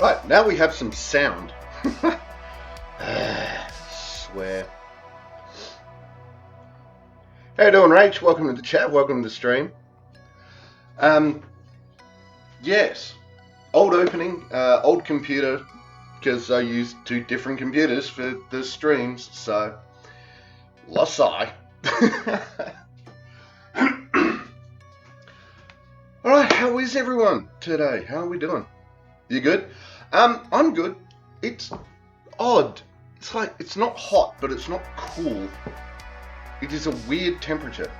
Right, now we have some sound. Swear. How you doing, Rach? Welcome to the chat. Welcome to the stream. Yes. Old opening, old computer, because I used 2 different computers for the streams, so lost eye. Alright, how is everyone today? How are we doing? You good? I'm good. It's odd. It's like, it's not hot, but it's not cool. It is a weird temperature.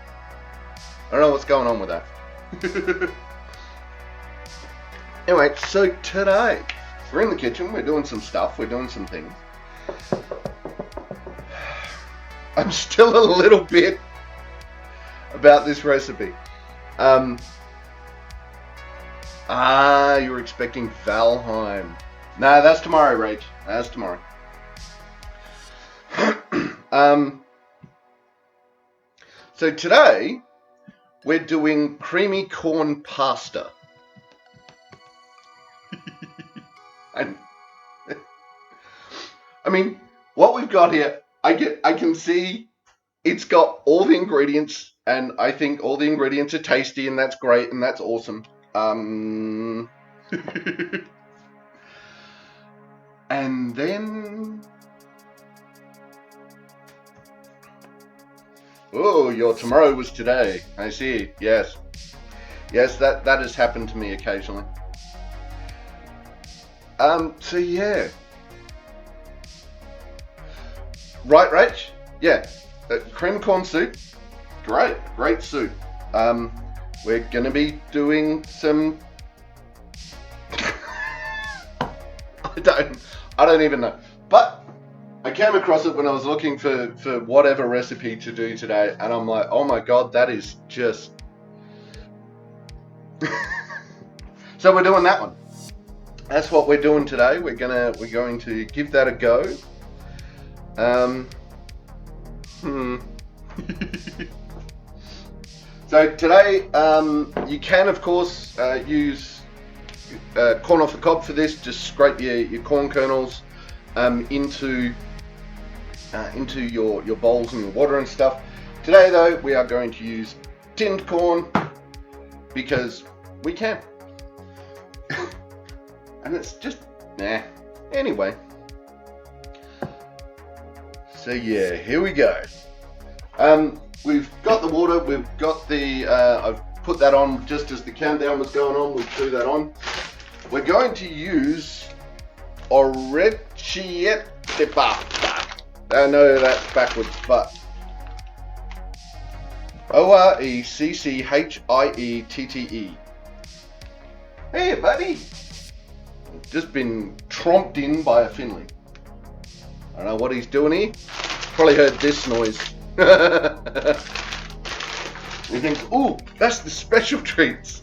I don't know what's going on with that. Anyway, so today, we're in the kitchen, we're doing some stuff, we're doing some things. I'm still a little bit about this recipe. You're expecting Valheim. Nah, that's tomorrow, Rach. That's tomorrow. So today, we're doing creamy corn pasta. And I mean, what we've got here, I can see it's got all the ingredients, and I think all the ingredients are tasty, and that's great, and that's awesome. And then, oh, your tomorrow was today. I see. Yes, that has happened to me occasionally. So yeah. Right, Rach? Yeah. Cream corn soup. Great soup. We're gonna be doing some I don't even know. But I came across it when I was looking for whatever recipe to do today, and I'm like, oh my god, that is just So we're doing that one. That's what we're doing today. We're going to give that a go. So today, you can of course use corn off the cob for this. Just scrape your corn kernels into your bowls and your water and stuff. Today though, we are going to use tinned corn because we can. And it's just, anyway. So yeah, here we go. We've got the water, we've got the, I've put that on just as the countdown was going on, we threw that on. We're going to use orecchiette pasta. I know that's backwards, but orecchiette. Hey buddy! Just been tromped in by a Finley. I don't know what he's doing here. Probably heard this noise. He thinks, ooh, that's the special treats.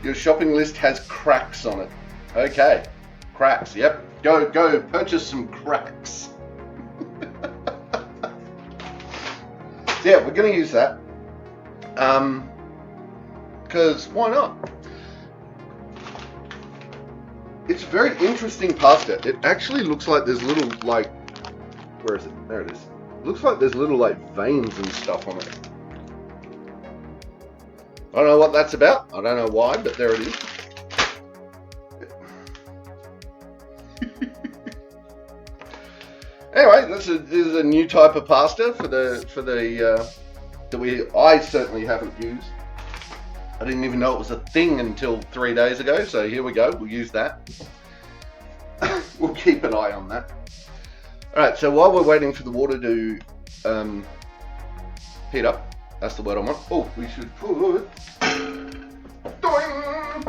Your shopping list has cracks on it. Okay, cracks, yep. Go purchase some cracks. So yeah, we're going to use that. Because why not? It's a very interesting pasta. It actually looks like there's little, like, where is it? There it is. It looks like there's little, like, veins and stuff on it. I don't know what that's about. I don't know why, but there it is. Anyway, this is a new type of pasta for the that I certainly haven't used. I didn't even know it was a thing until 3 days ago, so here we go, we'll use that. We'll keep an eye on that. Alright, so while we're waiting for the water to heat up, that's the word I want. Oh, we should put... Doing!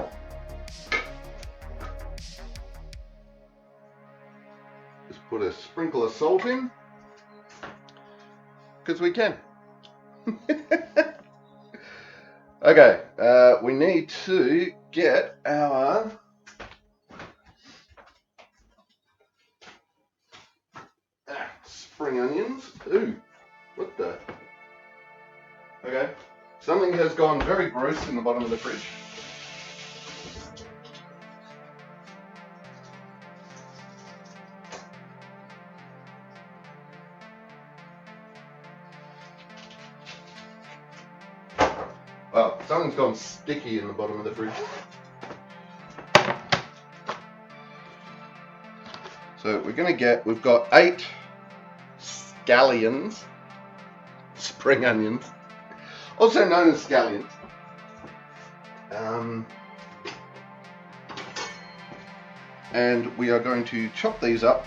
Just put a sprinkle of salt in, because we can. Okay, we need to get our spring onions. Ooh, what the? Okay, something has gone very gross in the bottom of the fridge. Well, something's gone sticky in the bottom of the fridge. So we've got 8 scallions, spring onions, also known as scallions. And we are going to chop these up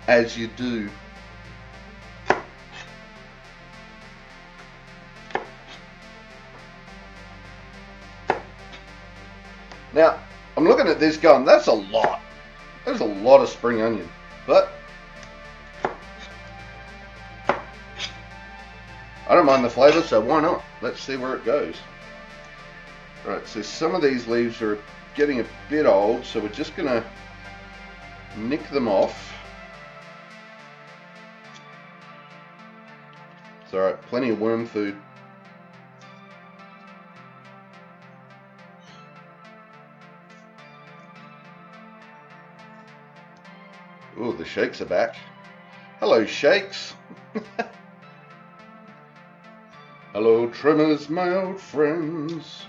as you do. Now, I'm looking at this going, that's a lot. There's a lot of spring onion. But I don't mind the flavour, so why not? Let's see where it goes. Right, so some of these leaves are getting a bit old, so we're just going to nick them off. It's alright, plenty of worm food. Oh, the shakes are back. Hello, shakes. Hello, trimmers, my old friends.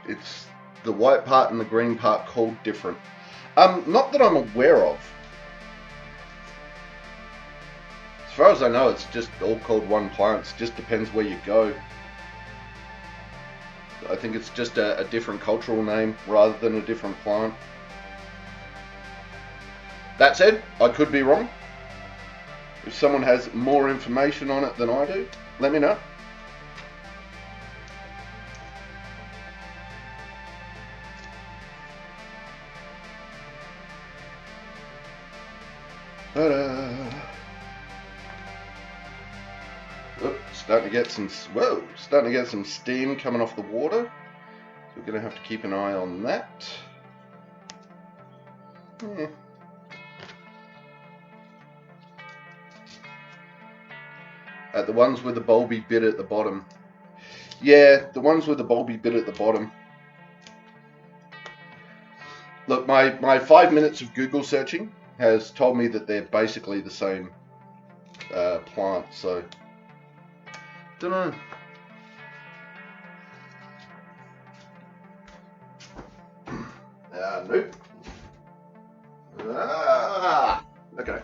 It's the white part and the green part called different. Not that I'm aware of. As far as I know, it's just all called one plant. It just depends where you go. I think it's just a different cultural name rather than a different plant. That said, I could be wrong. If someone has more information on it than I do, let me know. Starting to get some steam coming off the water. So we're going to have to keep an eye on that. Yeah. The ones with the bulby bit at the bottom. Yeah, the ones with the bulby bit at the bottom. Look, my 5 minutes of Google searching has told me that they're basically the same plant, so don't know. Nope. Okay.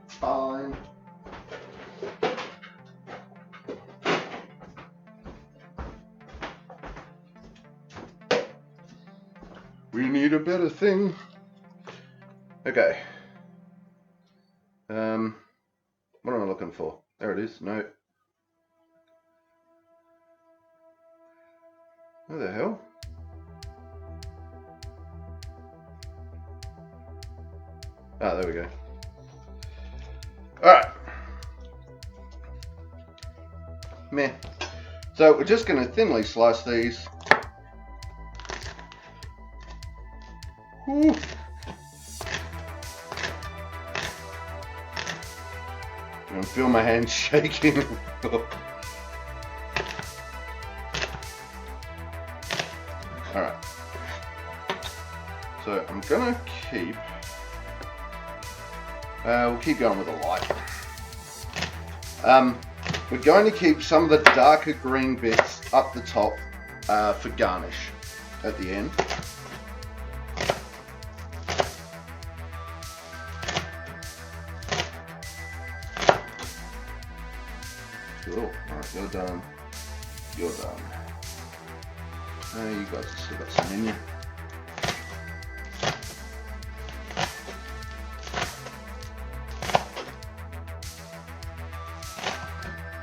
Fine. We need a better thing. Okay. What am I looking for? There it is. No. What the hell? Ah, there we go. Alright. Meh. So we're just going to thinly slice these. Whew. I can feel my hands shaking. Alright. So I'm gonna keep... we'll keep going with the light. We're going to keep some of the darker green bits up the top for garnish at the end. Cool. Alright, you're done. You're done. You guys have still got some in you.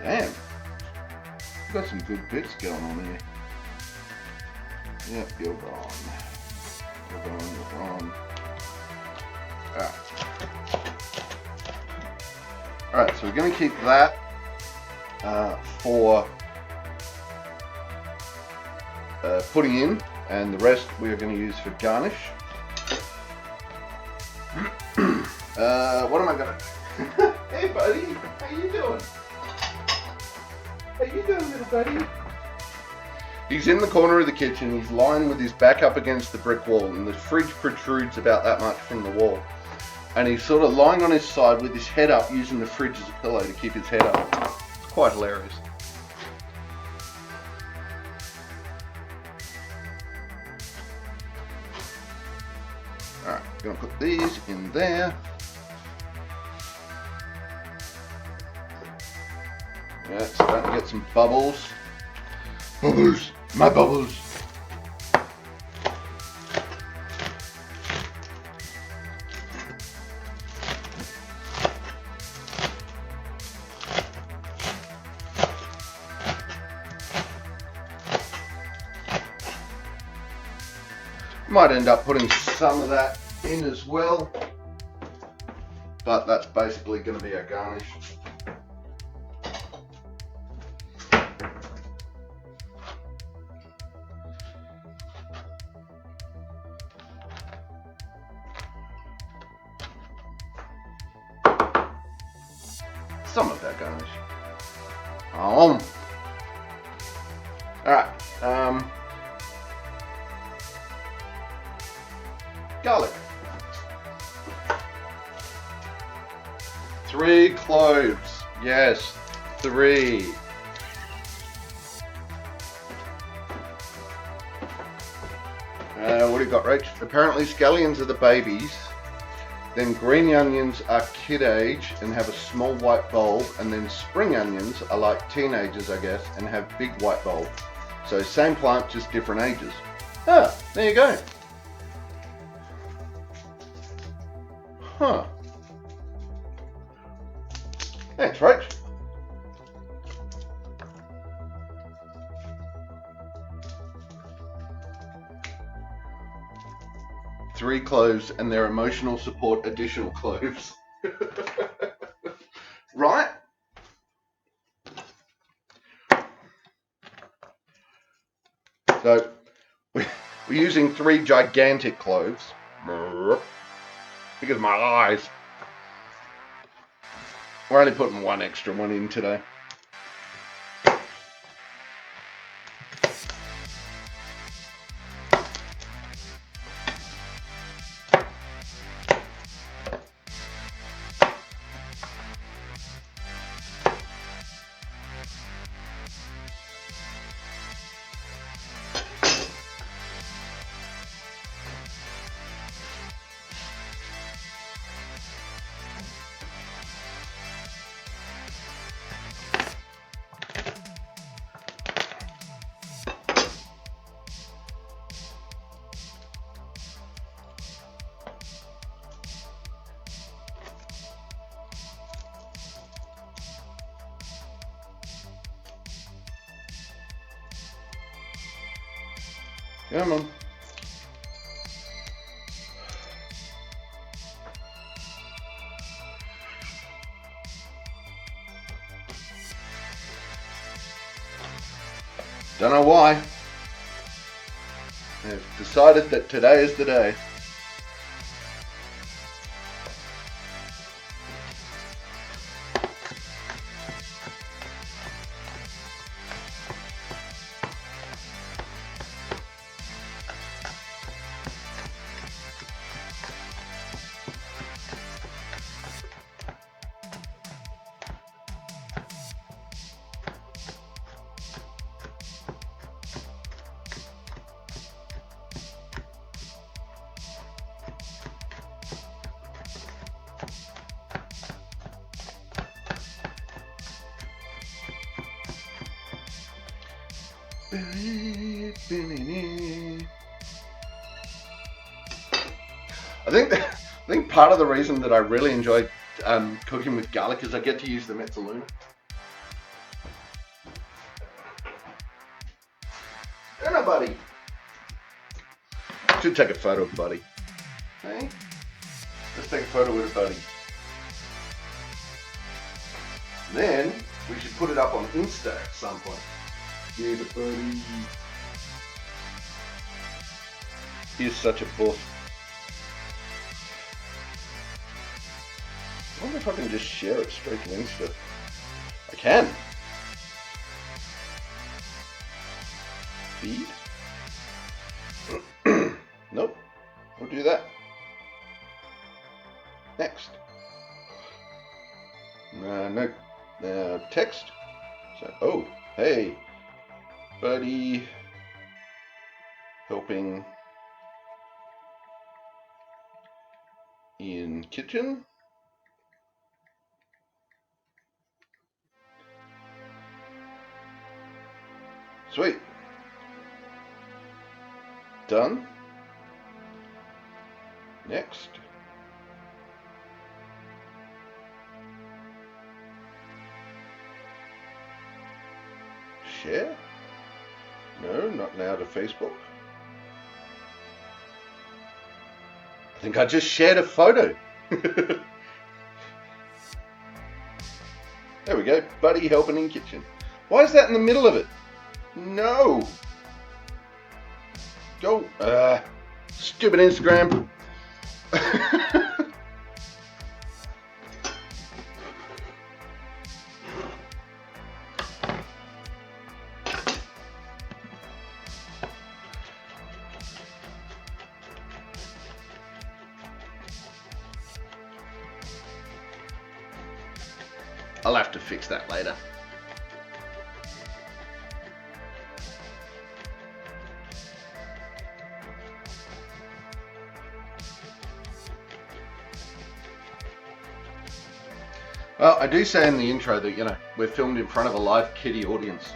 Damn. You've got some good bits going on here. Yep, you're gone. You're gone, you're gone. Alright, so we're going to keep that for putting in, and the rest we are going to use for garnish. What am I going to... Hey buddy, how you doing? How you doing, little buddy? He's in the corner of the kitchen. He's lying with his back up against the brick wall, and the fridge protrudes about that much from the wall. And he's sort of lying on his side with his head up, using the fridge as a pillow to keep his head up. It's quite hilarious. Alright, gonna put these in there. Yeah, it's starting to get some bubbles. Bubbles! My bubbles! Might end up putting some of that in as well, but that's basically going to be our garnish. Some of that garnish. Alright, garlic. 3 cloves. Yes, 3. What do you got, Rach? Apparently scallions are the babies. Then green onions are kid age and have a small white bulb, and then spring onions are like teenagers, I guess, and have big white bulbs. So same plant, just different ages. Ah, there you go. Huh. Thanks, Rach. Three cloves and their emotional support additional cloves. Right? So we're using 3 gigantic cloves because of my eyes. We're only putting 1 extra one in today. Come on. Don't know why. I've decided that today is the day. I think part of the reason that I really enjoy cooking with garlic is I get to use the mezzaluna. Hello, buddy. Should take a photo of Buddy. Hey, let's take a photo with Buddy. Then we should put it up on Insta at some point. Yeah, the Buddy. He's such a buff. I wonder if I can just share it straight to Insta. I can. Feed? Nope. We'll do that. Next. No. Text. So, oh, hey, buddy, helping in kitchen. Sweet. Done. Next. Share? No, not now to Facebook. I think I just shared a photo. There we go. Buddy helping in kitchen. Why is that in the middle of it? No. Go. Stupid Instagram. I'll have to fix that later. Well, I do say in the intro that, you know, we're filmed in front of a live kitty audience.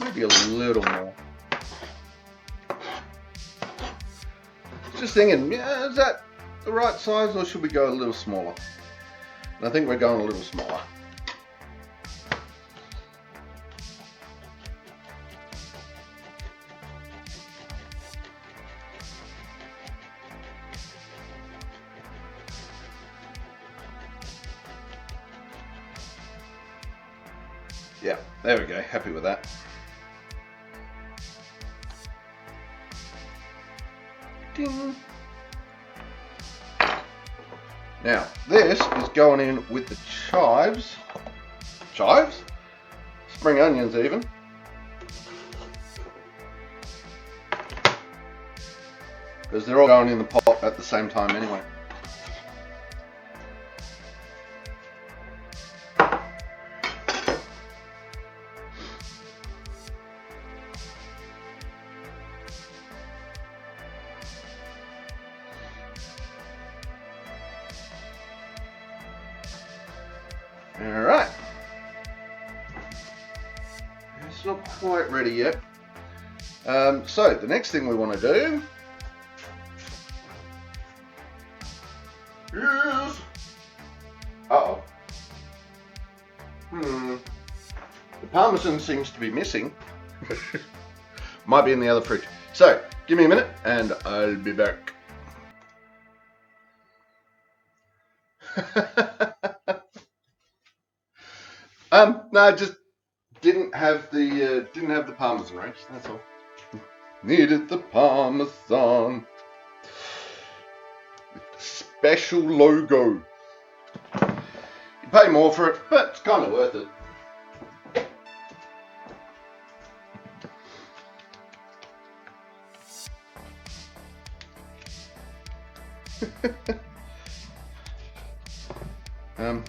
Maybe a little more. Just thinking, yeah, is that the right size or should we go a little smaller? And I think we're going a little smaller. Yeah, there we go. Happy with that. Ding. Now, this is going in with the chives. Chives? Spring onions even. Because they're all going in the pot at the same time anyway. Alright, it's not quite ready yet. So the next thing we want to do is, the parmesan seems to be missing. Might be in the other fridge. So give me a minute and I'll be back. No, I just didn't have the parmesan ranch. That's all. Needed the parmesan. Special logo. You pay more for it, but it's kind of worth it.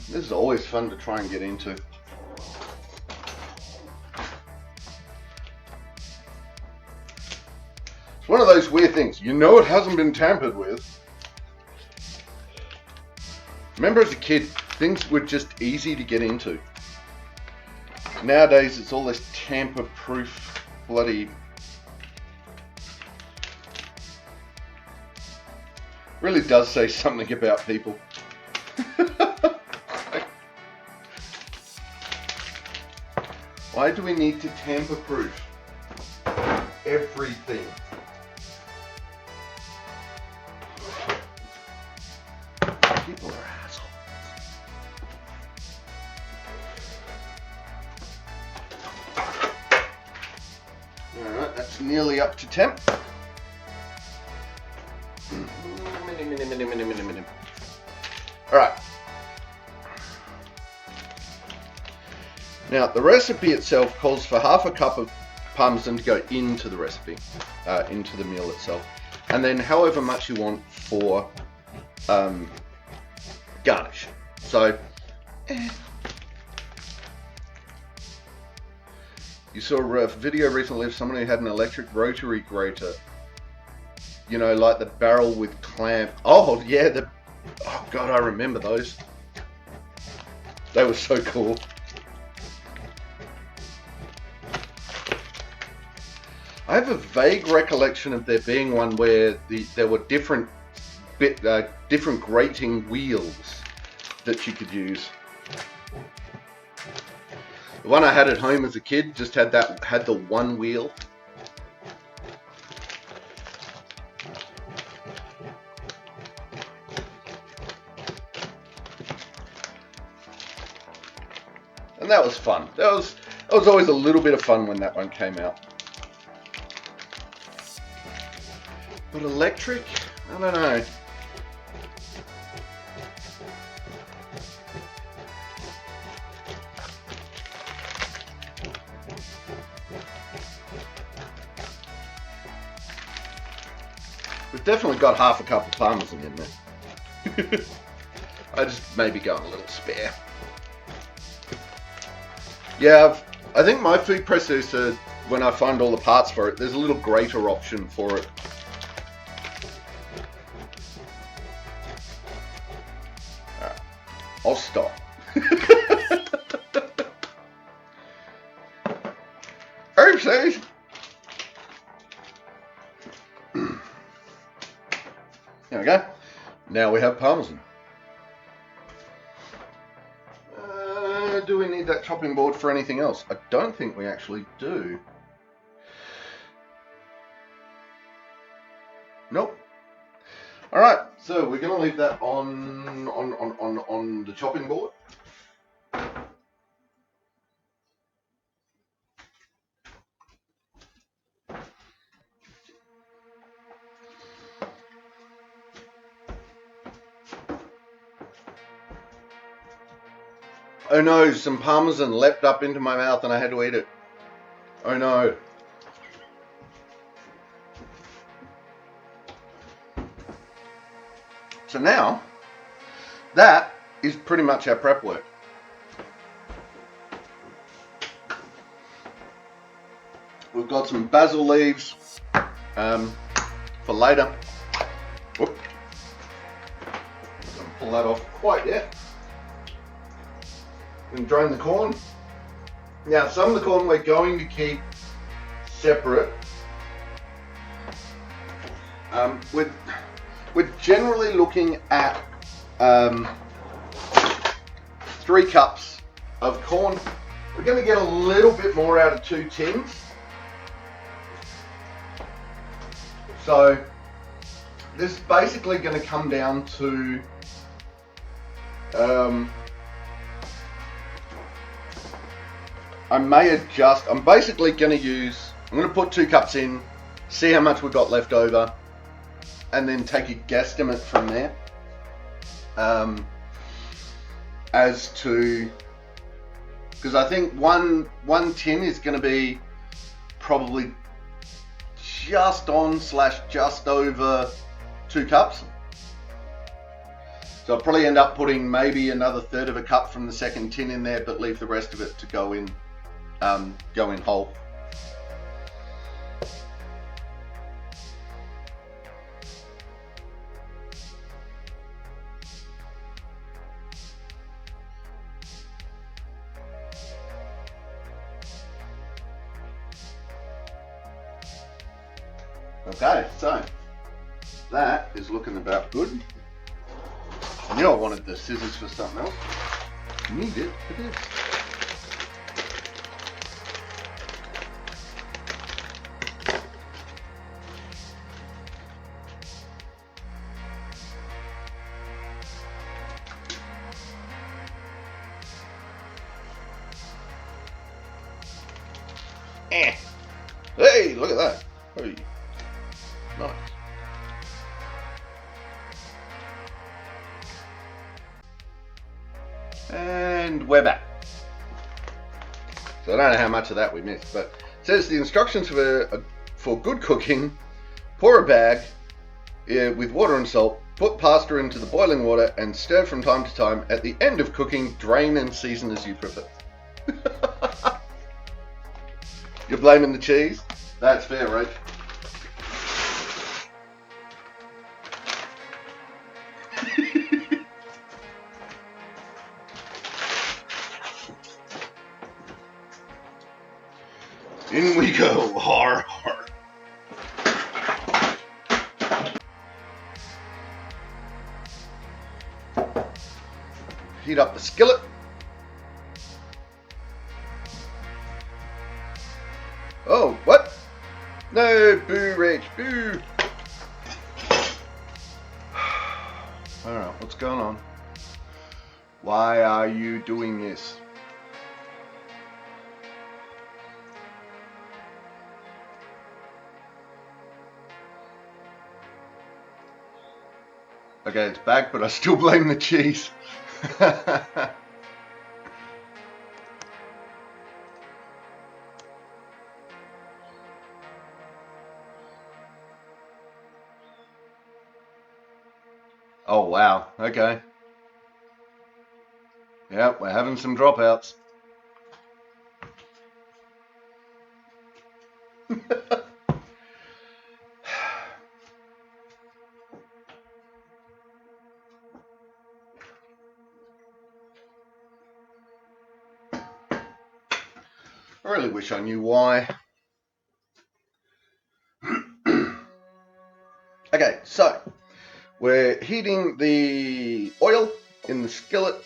This is always fun to try and get into. It's one of those weird things. You know it hasn't been tampered with. Remember as a kid, things were just easy to get into. Nowadays it's all this tamper-proof bloody... Really does say something about people. Why do we need to tamper-proof everything? that's nearly up to temp. Alright. Now, the recipe itself calls for half a cup of Parmesan to go into the recipe, into the meal itself. And then however much you want for garnish. So, you saw a video recently of someone who had an electric rotary grater. You know, like the barrel with clamp. Oh, yeah, oh God, I remember those. They were so cool. I have a vague recollection of there being one where there were different grating wheels that you could use. The one I had at home as a kid just had the one wheel. And that was fun. That was always a little bit of fun when that one came out. But electric? I don't know. We've definitely got half a cup of Parmesan in there. I just maybe going a little spare. Yeah, I think my food processor, when I find all the parts for it, there's a little grater option for it. Alright, I'll stop. Oopsies! There we go. Now we have Parmesan. Do we need that chopping board for anything else? I don't think we actually do. Nope. Alright, so we're going to leave that on the chopping board. Oh no, some Parmesan leapt up into my mouth and I had to eat it. Oh no. So now, that is pretty much our prep work. We've got some basil leaves for later. Whoop. Don't pull that off quite yet. And drain the corn. Now, some of the corn we're going to keep separate. We're generally looking at 3 cups of corn. We're going to get a little bit more out of 2 tins. So this is basically going to come down to I may adjust. I'm basically going to put 2 cups in, see how much we've got left over, and then take a guesstimate from there. As to, because I think one tin is going to be probably just on / just over 2 cups. So I'll probably end up putting maybe another 1/3 of a cup from the second tin in there, but leave the rest of it to go in whole. Okay, so that is looking about good. I knew I wanted the scissors for something else. Need it for this. Hey, look at that. Hey. Nice. And we're back. So I don't know how much of that we missed, but it says the instructions for good cooking: pour a bag with water and salt, put pasta into the boiling water and stir from time to time. At the end of cooking, drain and season as you prefer. You're blaming the cheese? That's fair, right? In we go. Har, har. Heat up the skillet. Oh, what? No, boo, Reg, boo. I don't know, what's going on? Why are you doing this? Okay, it's back, but I still blame the cheese. Oh, wow. Okay. Yep, we're having some dropouts. I really wish I knew why. Okay, so we're heating the oil in the skillet.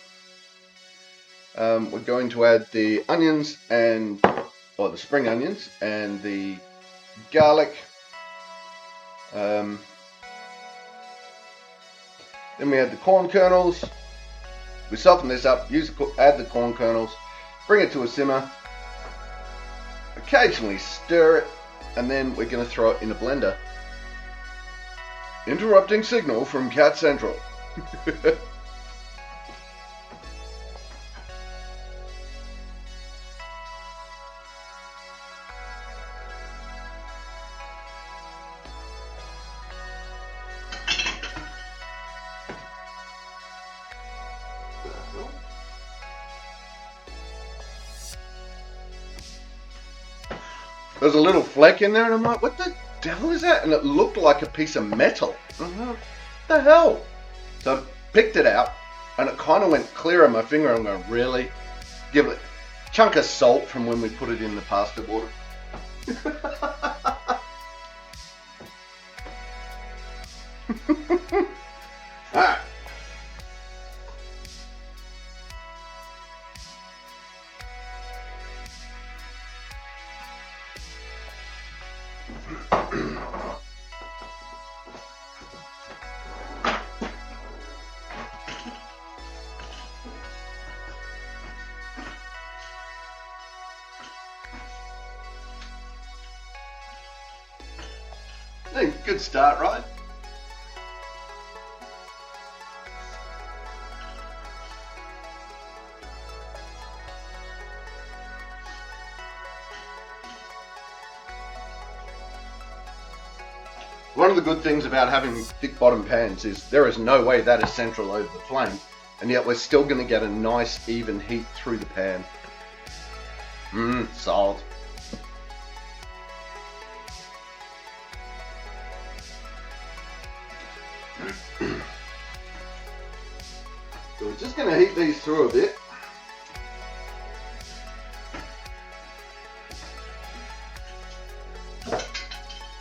We're going to add the onions or the spring onions and the garlic. Then we add the corn kernels. We soften this up, add the corn kernels, bring it to a simmer, occasionally stir it, and then we're going to throw it in a blender. Interrupting signal from Cat Central. There's a little flake in there, and I'm like, what the hell is that? And it looked like a piece of metal. I'm like, what the hell? So I picked it out, and it kind of went clear on my finger. I'm going, really? Give it a chunk of salt from when we put it in the pasta water. Alright. Hey, good start, right? One of the good things about having thick bottom pans is there is no way that is central over the flame, and yet we're still going to get a nice even heat through the pan. Salt. So we're just going to heat these through a bit.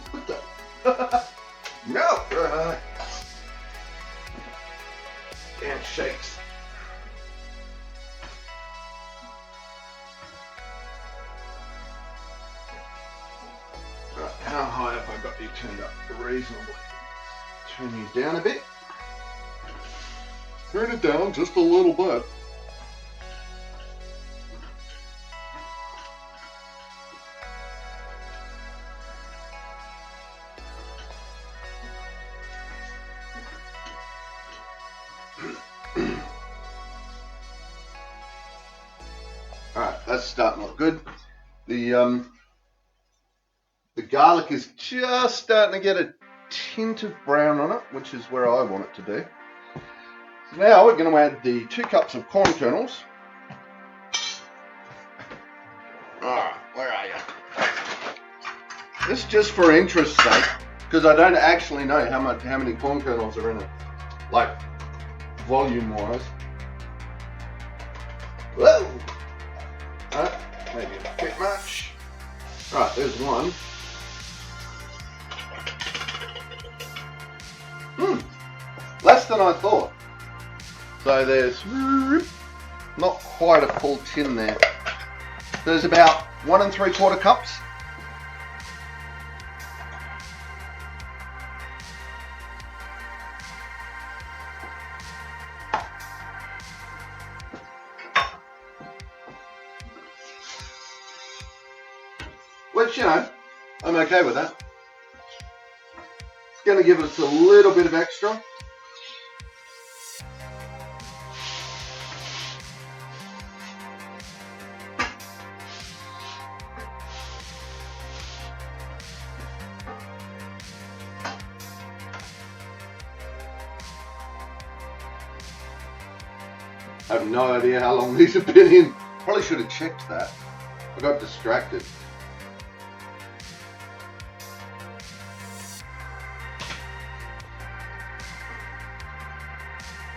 What the? No! And shakes. Right, how high have I got you turned up? Reasonably. Turn these down a bit. Turn it down just a little bit. that's starting to look good. The garlic is just starting to get a tint of brown on it, which is where I want it to be. So now we're going to add the 2 cups of corn kernels. Alright, where are you? This is just for interest's sake, because I don't actually know how many corn kernels are in it, like volume wise. Whoa! Maybe a bit much. Right, there's one. Less than I thought. So there's not quite a full tin there. There's about 1 3/4 cups. Which, you know, I'm okay with that. It's going to give us a little bit of extra. I have no idea how long these have been in. Probably should have checked that. I got distracted.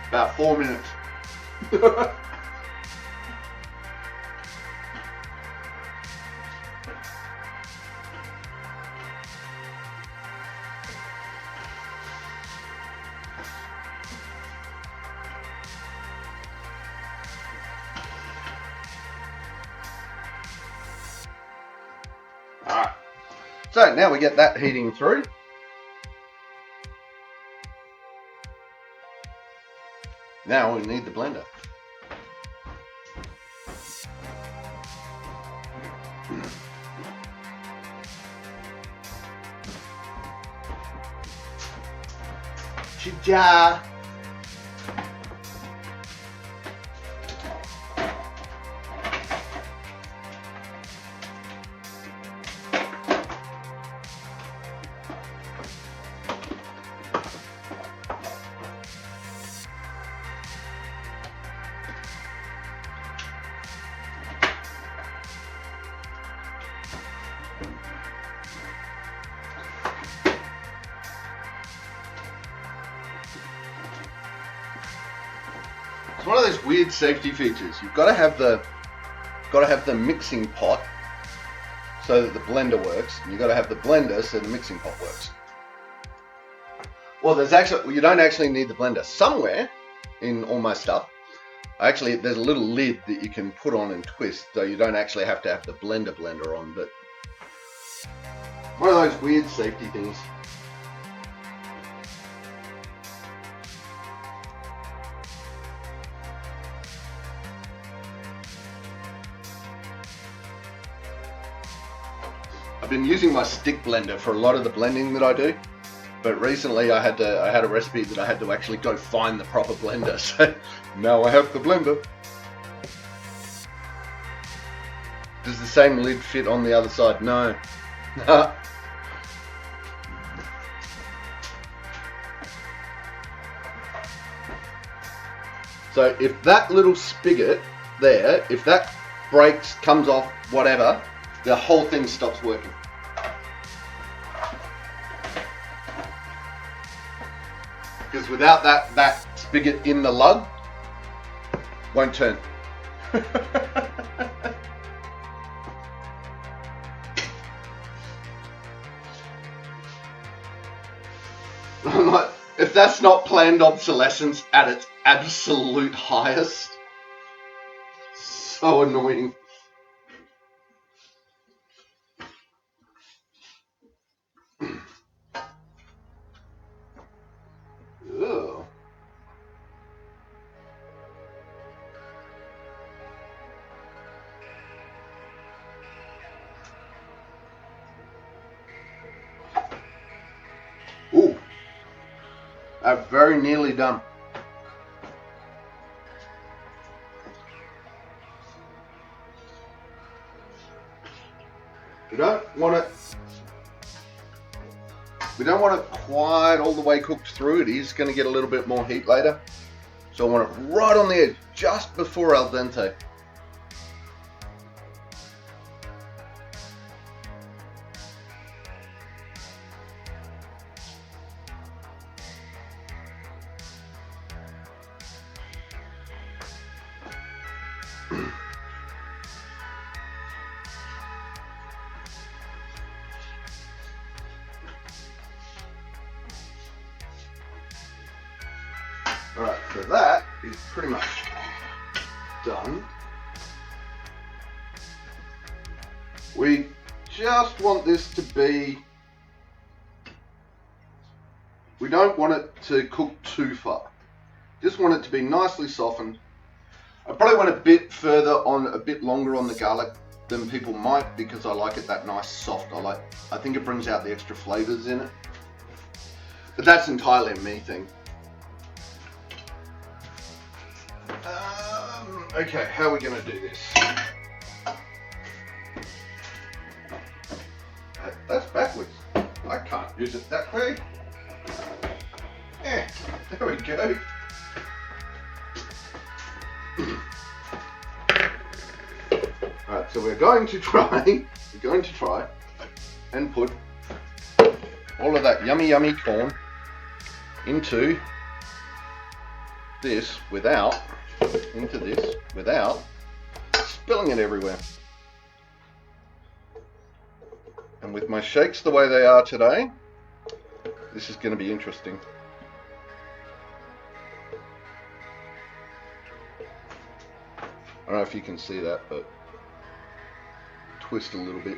About 4 minutes. Alright, so now we get that heating through. Now we need the blender. Cha-cha! It's one of those weird safety features. You've got to have the mixing pot so that the blender works. And you've got to have the blender so the mixing pot works. Well, you don't actually need the blender. Somewhere in all my stuff, actually, there's a little lid that you can put on and twist, so you don't actually have to have the blender on. But one of those weird safety things. I've been using my stick blender for a lot of the blending that I do, but recently I had a recipe that I had to actually go find the proper blender, so now I have the blender. Does the same lid fit on the other side? No. So if that little spigot there, if that breaks, comes off, whatever, the whole thing stops working. Because without that spigot in the lug, won't turn. I'm like, if that's not planned obsolescence at its absolute highest, so annoying. Ugh. Ooh, I'm very nearly done. We don't want it quite all the way cooked through. It is going to get a little bit more heat later. So I want it right on the edge, just before al dente. Alright, so that is pretty much done. We just want this to be, we don't want it to cook too far. Just want it to be nicely softened. I probably went a bit longer on the garlic than people might, because I like it that nice soft. I think it brings out the extra flavors in it. But that's entirely a me thing. Okay, how are we going to do this? That's backwards. I can't use it that way. Yeah, there we go. Alright, so we're going to try and put all of that yummy corn into this without spilling it everywhere. And with my shakes the way they are today, this is going to be interesting. I don't know if you can see that, but twist a little bit.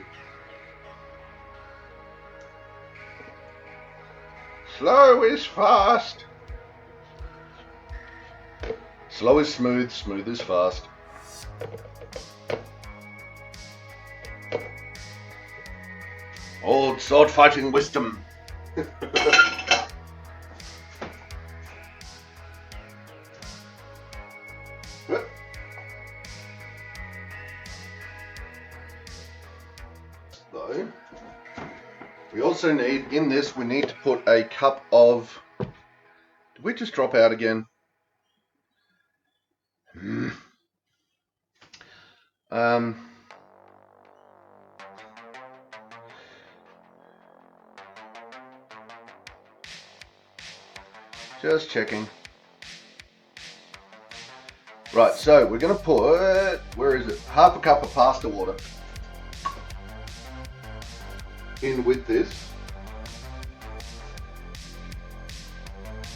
Slow is fast. Slow is smooth, smooth is fast. Old sword fighting wisdom. Though, we also need, in this, we need to put a cup of, did we just drop out again? Just checking. Right, so we're going to put, where is it? Half a cup of pasta water in with this.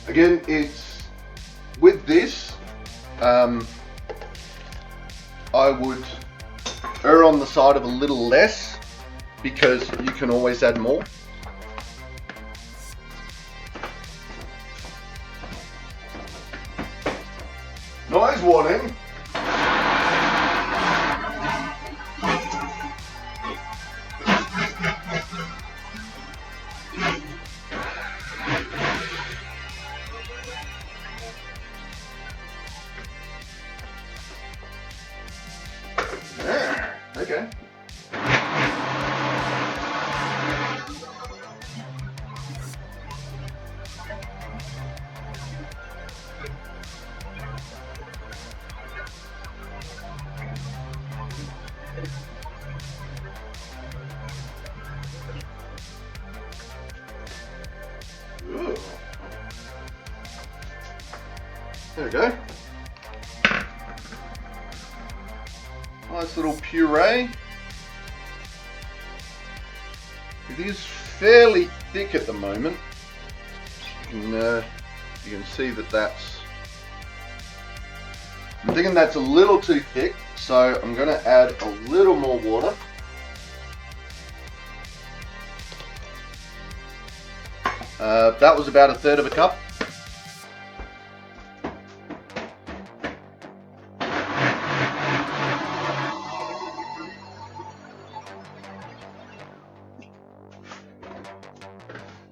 Again, it's with this. I would err on the side of a little less, because you can always add more. Noise warning. Okay. Ooh. There we go. Nice little puree. It is fairly thick at the moment. You can see that that's, I'm thinking that's a little too thick, so I'm going to add a little more water. That was about 1/3 of a cup.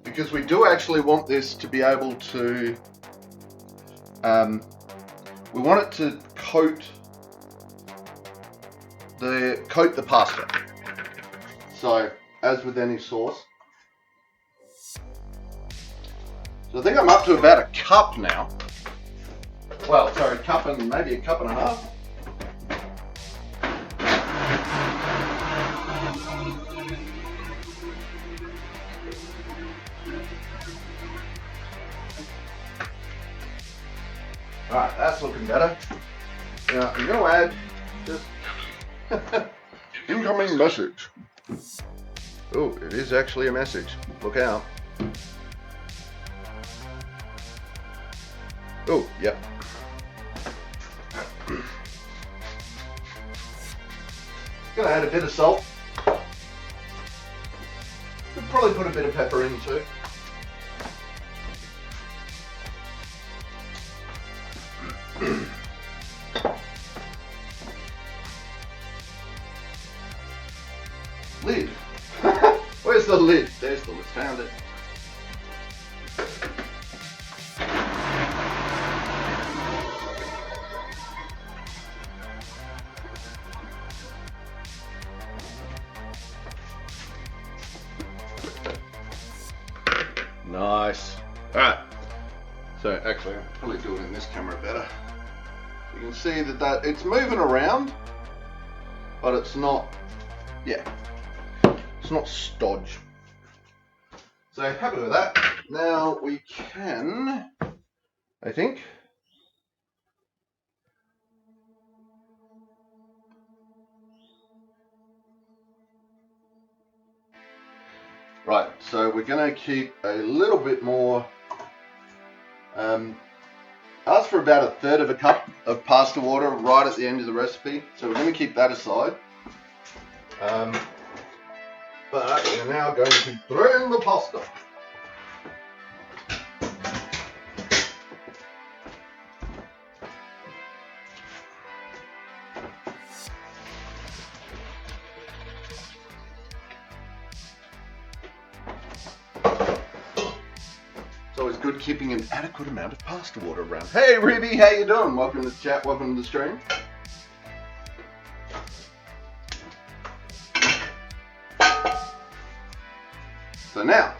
Because we do actually want this to be able to, we want it to coat the pasta. So, as with any sauce. So I think I'm up to about a cup now. Well, sorry, maybe a cup and a half. Alright, that's looking better. Now I'm going to add just incoming message. Oh, it is actually a message. Look out. Oh, yep. Gonna add a bit of salt. Could probably put a bit of pepper in too. Lid. Where's the lid? There's the lid. Found it. Nice. Alright. So actually I'll probably do it in this camera better. You can see that it's moving around, but it's not, it's not stodge. So happy with that. Now we can, I think, right, so we're going to keep a little bit more, ask for about 1/3 of a cup of pasta water right at the end of the recipe, so we're going to keep that aside. But we're now going to throw in the pasta. It's always good keeping an adequate amount of pasta water around. Hey Ruby, how you doing? Welcome to the chat, welcome to the stream. So now,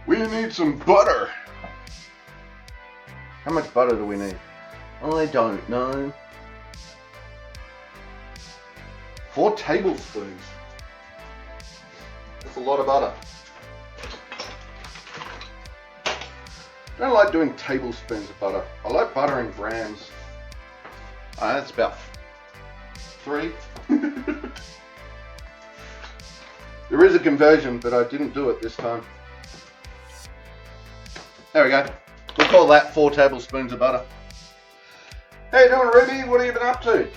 we need some butter. How much butter do we need? I don't know. 4 tablespoons. That's a lot of butter. I don't like doing tablespoons of butter. I like butter in grams. That's about 3. There is a conversion, but I didn't do it this time. There we go. We'll call that 4 tablespoons of butter. How you doing, Ruby? What have you been up to?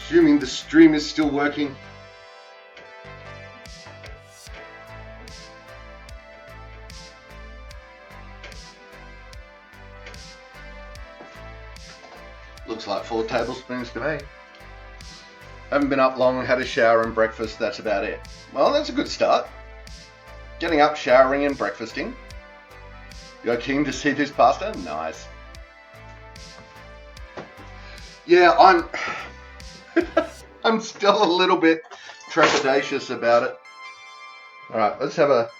Assuming the stream is still working. Looks like 4 tablespoons to me. Haven't been up long, had a shower and breakfast, that's about it. Well, that's a good start. Getting up, showering and breakfasting. You're keen to see this pasta? Nice. Yeah, I'm still a little bit trepidatious about it. Alright, let's have a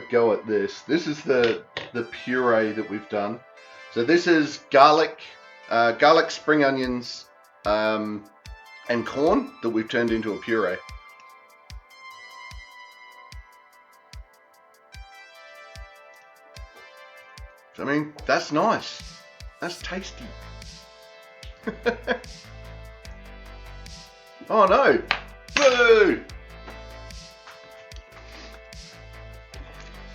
go at this. This is the puree that we've done. So this is garlic, spring onions, and corn that we've turned into a puree. I mean, that's nice. That's tasty. Oh no! Boo!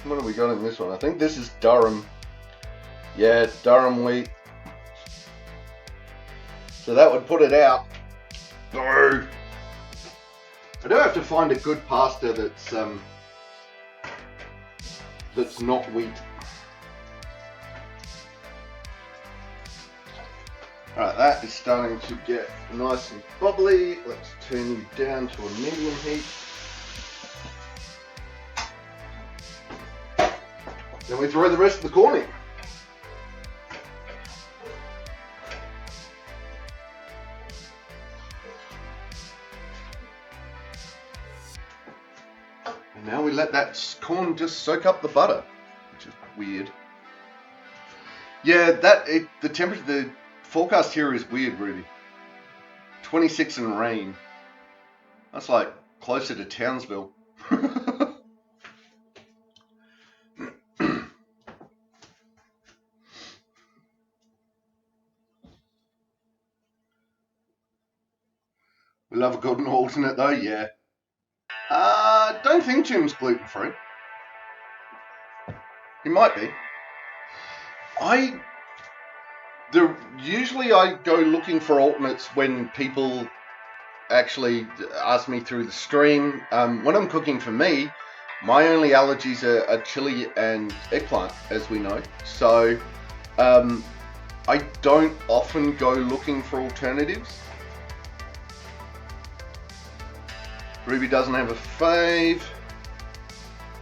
What have we got in this one? I think this is Durham. Yeah, Durham wheat. So that would put it out. Boo! I do have to find a good pasta that's not wheat. Alright, that is starting to get nice and bubbly. Let's turn you down to a medium heat. Then we throw the rest of the corn in. And now we let that corn just soak up the butter, which is weird. Yeah, the temperature, the forecast here is weird, Ruby. 26 and rain. That's like closer to Townsville. We love a good alternate though, yeah. Don't think Jim's gluten free. He might be. Usually I go looking for alternates when people actually ask me through the stream. When I'm cooking for me, my only allergies are chili and eggplant, as we know. So I don't often go looking for alternatives. Ruby doesn't have a fave.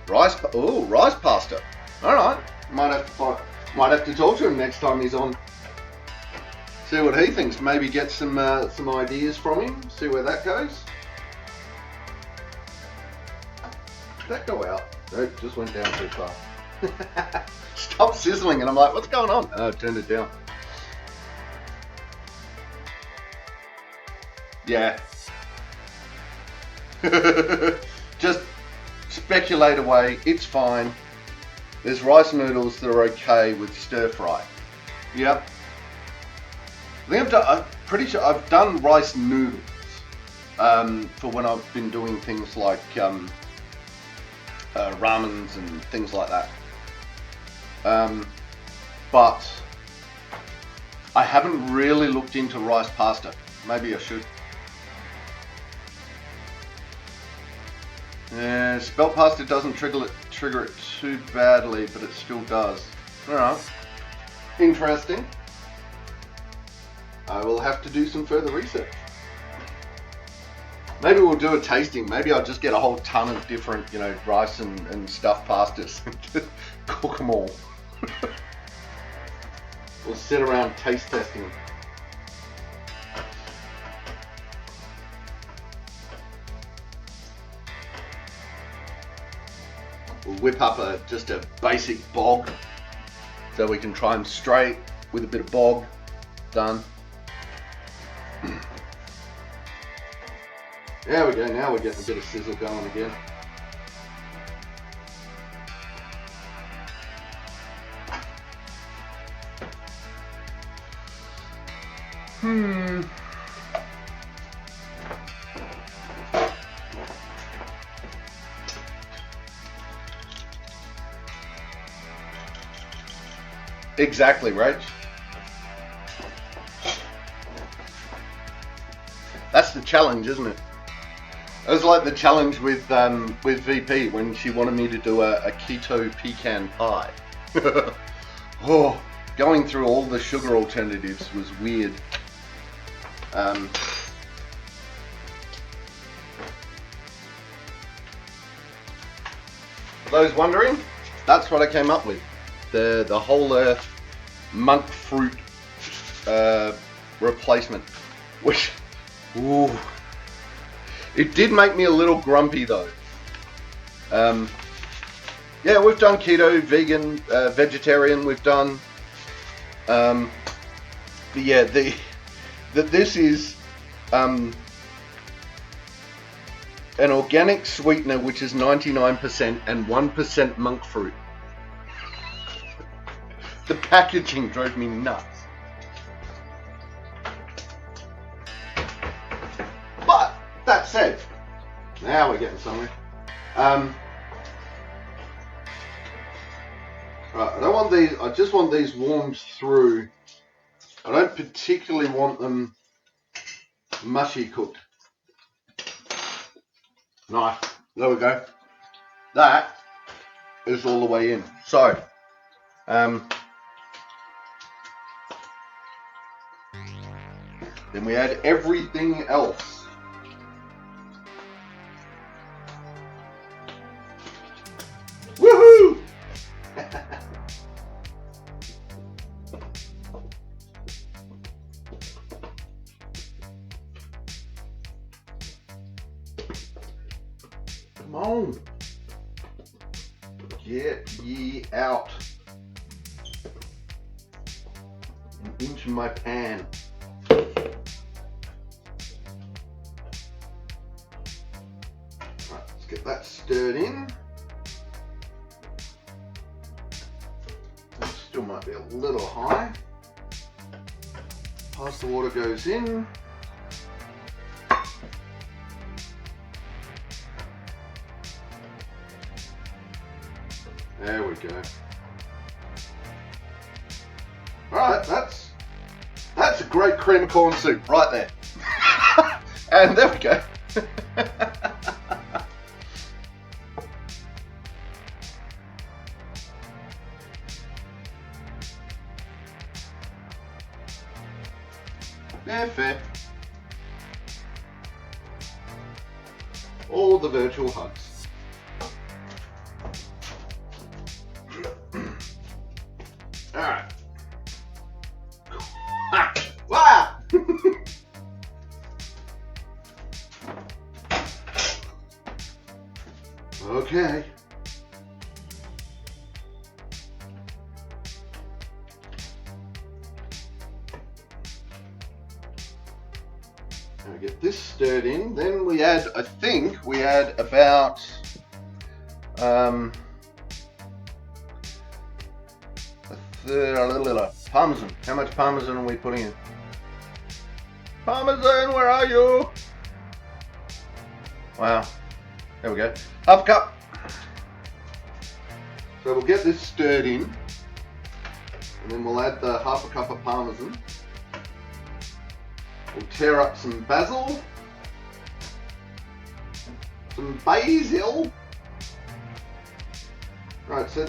Rice pasta. All right, might have to talk to him next time he's on. See what he thinks. Maybe get some ideas from him. See where that goes. Did that go out? No, it just went down too far. Stop sizzling, and I'm like, what's going on? Oh, I turned it down. Yeah. Just speculate away. It's fine. There's rice noodles that are okay with stir fry. Yep. I think I'm pretty sure I've done rice noodles for when I've been doing things like ramens and things like that. But I haven't really looked into rice pasta. Maybe I should. Yeah, spelt pasta doesn't trigger it too badly, but it still does. Alright. Interesting. I will have to do some further research. Maybe we'll do a tasting. Maybe I'll just get a whole ton of different, rice and stuffed pastas and just cook them all. We'll sit around taste testing. We'll whip up just a basic bog so we can try them straight with a bit of bog. Done. There we go, now we're getting a bit of sizzle going again. Exactly, Rach. That's the challenge, isn't it? It was like the challenge with VP when she wanted me to do a keto pecan pie. Oh, going through all the sugar alternatives was weird. For those wondering, that's what I came up with. The whole earth monk fruit replacement, which, ooh, it did make me a little grumpy though. Yeah, we've done keto, vegan, vegetarian. We've done, but yeah, this is an organic sweetener which is 99% and 1% monk fruit. The packaging drove me nuts. But that said, now we're getting somewhere. Right, I don't want these. I just want these warmed through. I don't particularly want them mushy cooked. Nice. There we go. That is all the way in. So, then we add everything else. Woohoo! Get ye out and into my pan. Right, let's get that stirred in. It still might be a little high. Pasta water goes in. There we go. Alright, that's a great cream of corn soup right there. And there we go. Yeah, fair. All the virtual hugs. Alright. Wow! Okay. Now we get this stirred in, then we add, I think we add about a little parmesan. How much parmesan are we putting in? Parmesan, where are you? Wow. There we go. Half a cup. So we'll get this stirred in, and then we'll add the half a cup of parmesan. We'll tear up some basil, some basil. Right, so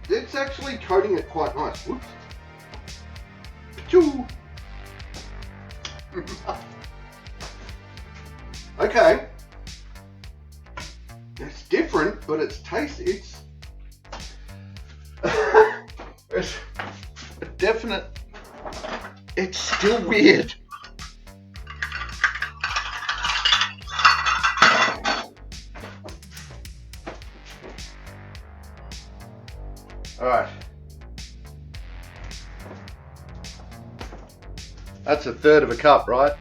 it's actually coating it quite nice. Whoops. Achoo. Okay. It's different, but it's tasty. It's a definite. It's still weird. All right. That's a third of a cup, right?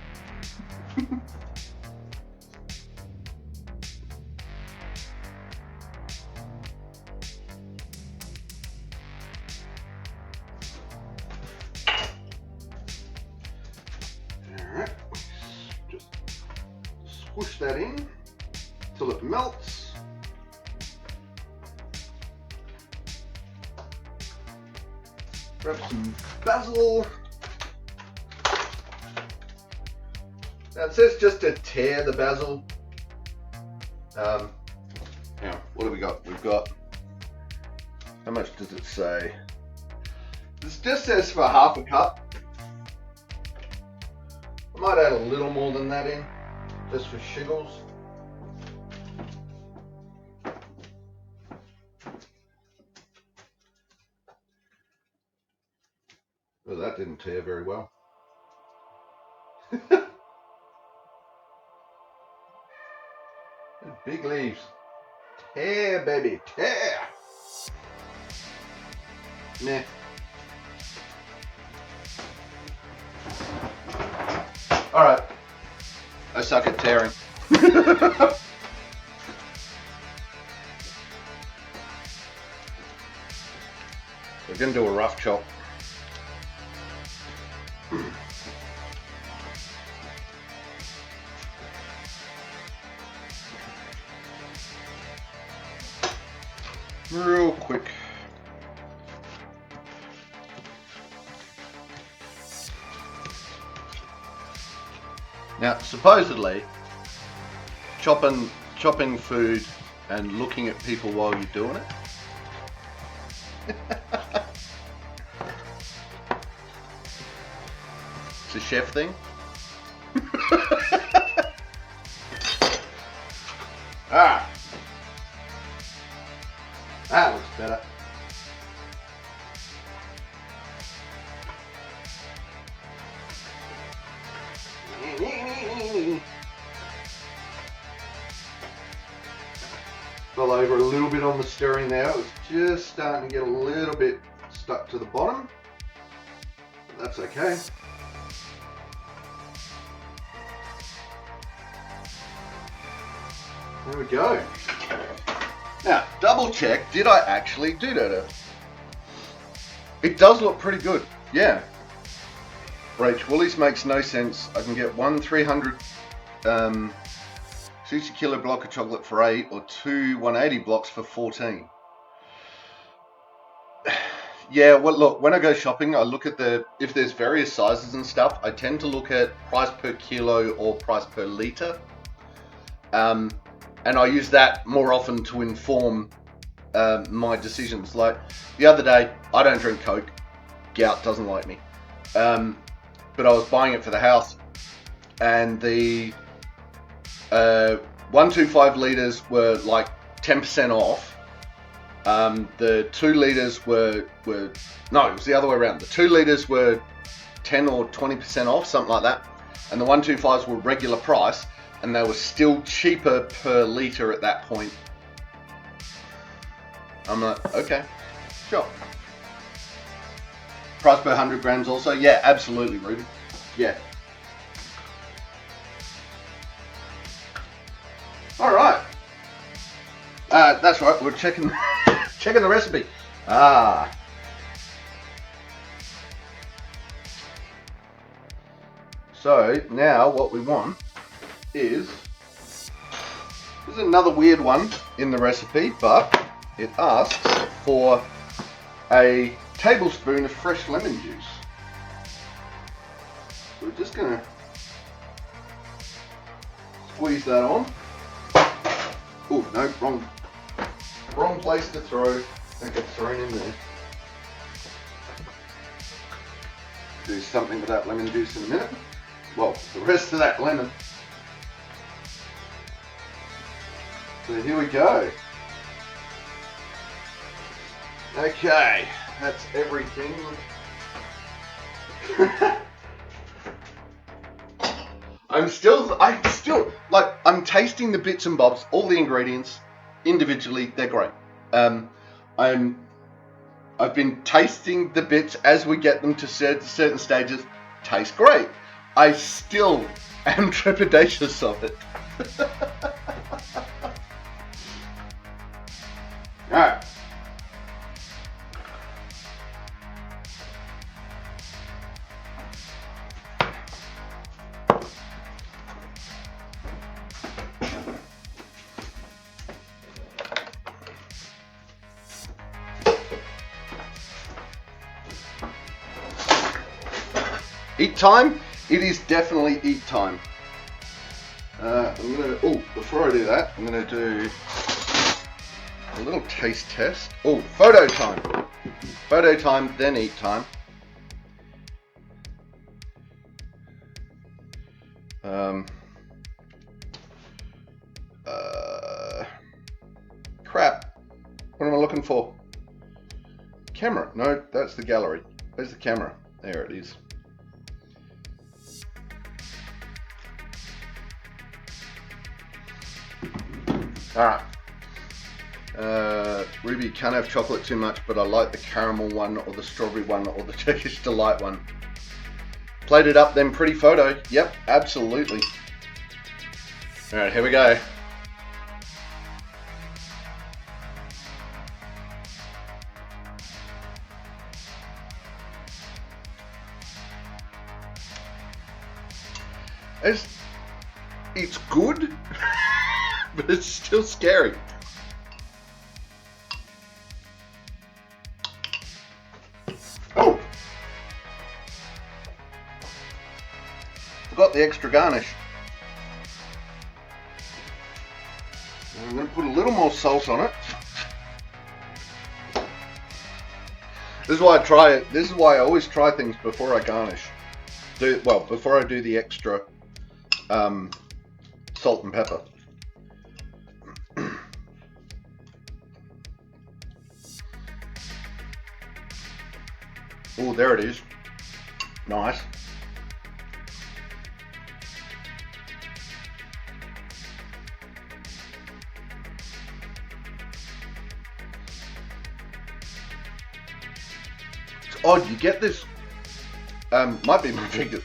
Alright, just squish that in till it melts. Grab some basil. Now it says just to tear the basil. Now, what do we got? We've got, how much does it say? This just says for half a cup. I might add a little more than that in, just for shiggles. Well, that didn't tear very well. Big leaves. Tear, baby, tear. Nah. Alright. I suck at tearing. We're going to do a rough chop. Real quick. Now, supposedly, chopping food and looking at people while you're doing it. It's a chef thing. Ah, that looks better. Fell over a little little bit on the stirring there. It was just starting to get a little bit stuck to the bottom. But that's okay. There we go. Now, double check, did I actually do that? It does look pretty good, yeah. Rach, Woolies makes no sense. I can get one 300 60 kilo block of chocolate for 8 or two 180 blocks for 14. Yeah, well look, when I go shopping, I look at if there's various sizes and stuff, I tend to look at price per kilo or price per litre. And I use that more often to inform my decisions. Like the other day, I don't drink Coke. Gout doesn't like me. But I was buying it for the house, and the 125 litres were like 10% off. The 2 litres were no, it was the other way around. The 2 litres were 10 or 20% off, something like that. And the 125s were regular price, and they were still cheaper per litre at that point. I'm like, okay, sure. Price per 100 grams also? Yeah, absolutely, Ruby. Yeah. All right. That's right, we're checking checking the recipe. So now what we want is, this is another weird one in the recipe, but it asks for a tablespoon of fresh lemon juice. So we're just gonna squeeze that on. Oh no, wrong place to throw. That gets thrown in there. Do something with that lemon juice in a minute. Well, the rest of that lemon. So here we go. Okay, that's everything. I'm still, like, I'm tasting the bits and bobs, all the ingredients individually, they're great. I've been tasting the bits as we get them to certain stages, taste great. I still am trepidatious of it. Alright. Eat time? It is definitely eat time. Before I do that, I'm gonna do a little taste test. Oh, photo time. Photo time, then eat time. Crap. What am I looking for? Camera. No, that's the gallery. Where's the camera? There it is. Alright. Ruby, can't have chocolate too much, but I like the caramel one or the strawberry one or the Turkish Delight one. Plated up, then pretty photo. Yep, absolutely. Alright, here we go. It's good, but it's still scary. Oh! Forgot the extra garnish. I'm going to put a little more salt on it. This is why I try it. This is why I always try things before I garnish. Before I do the extra salt and pepper. Oh, there it is. Nice. It's odd. You get this. Might be my fingers.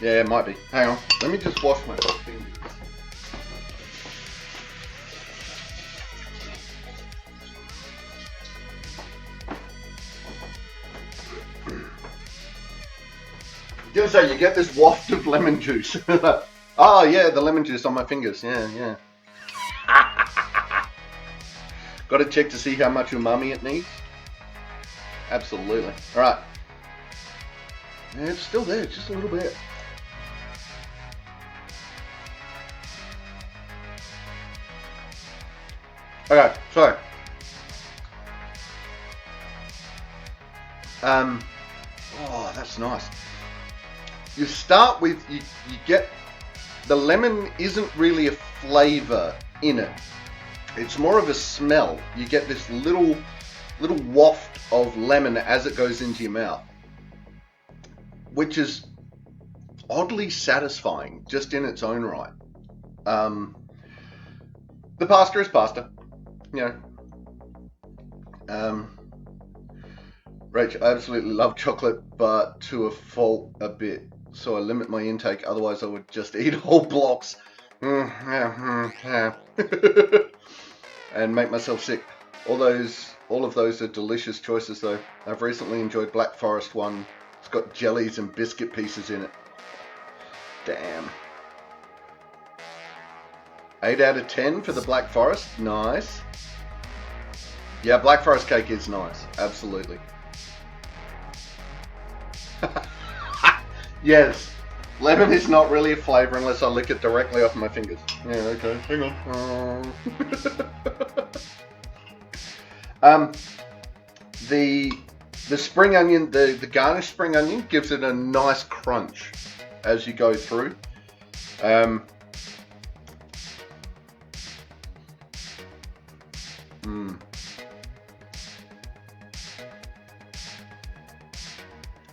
Yeah, it might be. Hang on. Let me just wash my fingers. I was gonna say, you get this waft of lemon juice. Oh yeah, the lemon juice on my fingers. Yeah. Got to check to see how much umami it needs. Absolutely. All right. Yeah, it's still there, just a little bit. Okay, so oh, that's nice. You start with, you get, the lemon isn't really a flavor in it. It's more of a smell. You get this little waft of lemon as it goes into your mouth, which is oddly satisfying just in its own right. The pasta is pasta, you know. Rach, I absolutely love chocolate, but to a fault a bit. So I limit my intake, otherwise I would just eat whole blocks. Yeah. And make myself sick. All of those are delicious choices though. I've recently enjoyed Black Forest one. It's got jellies and biscuit pieces in it. Damn. 8 out of 10 for the Black Forest. Nice. Yeah, Black Forest cake is nice. Absolutely. Yes, lemon is not really a flavour unless I lick it directly off my fingers. Yeah, okay, hang on. The spring onion, the garnished spring onion gives it a nice crunch as you go through. And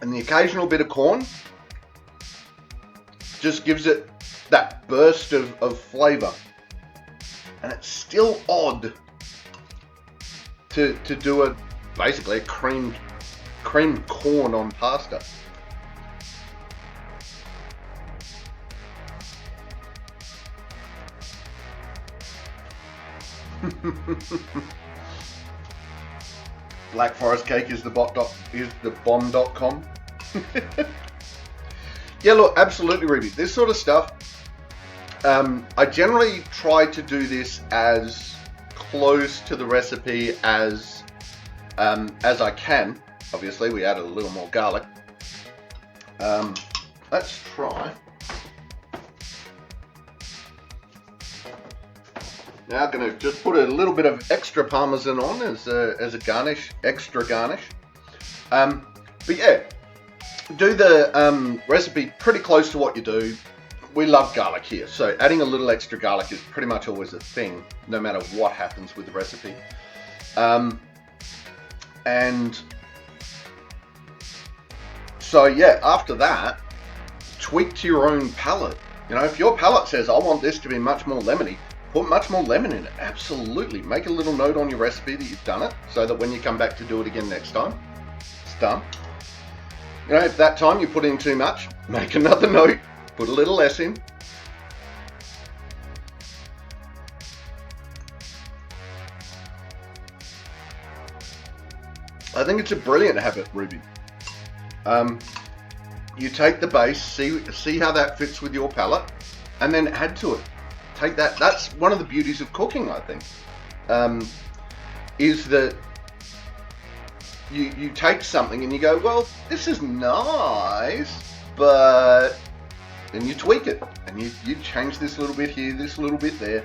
the occasional bit of corn just gives it that burst of flavour. And it's still odd to do basically a creamed corn on pasta. Black Forest cake is the bomb.com. Yeah, look, absolutely, Ruby. This sort of stuff, I generally try to do this as close to the recipe as I can. Obviously, we added a little more garlic. Let's try. Now I'm going to just put a little bit of extra parmesan on as a garnish, extra garnish. But yeah, do the recipe pretty close to what you do. We love garlic here, so adding a little extra garlic is pretty much always a thing, no matter what happens with the recipe. And so yeah, after that, tweak to your own palate. You know, if your palate says, I want this to be much more lemony, put much more lemon in it. Absolutely. Make a little note on your recipe that you've done it, so that when you come back to do it again next time, it's done. You know, if that time you put in too much, make another note, put a little less in. I think it's a brilliant habit, Ruby. You take the base, see how that fits with your palate, and then add to it. Take that. That's one of the beauties of cooking, I think, is that you take something and you go, well, this is nice, but then you tweak it and you change this little bit here, this little bit there.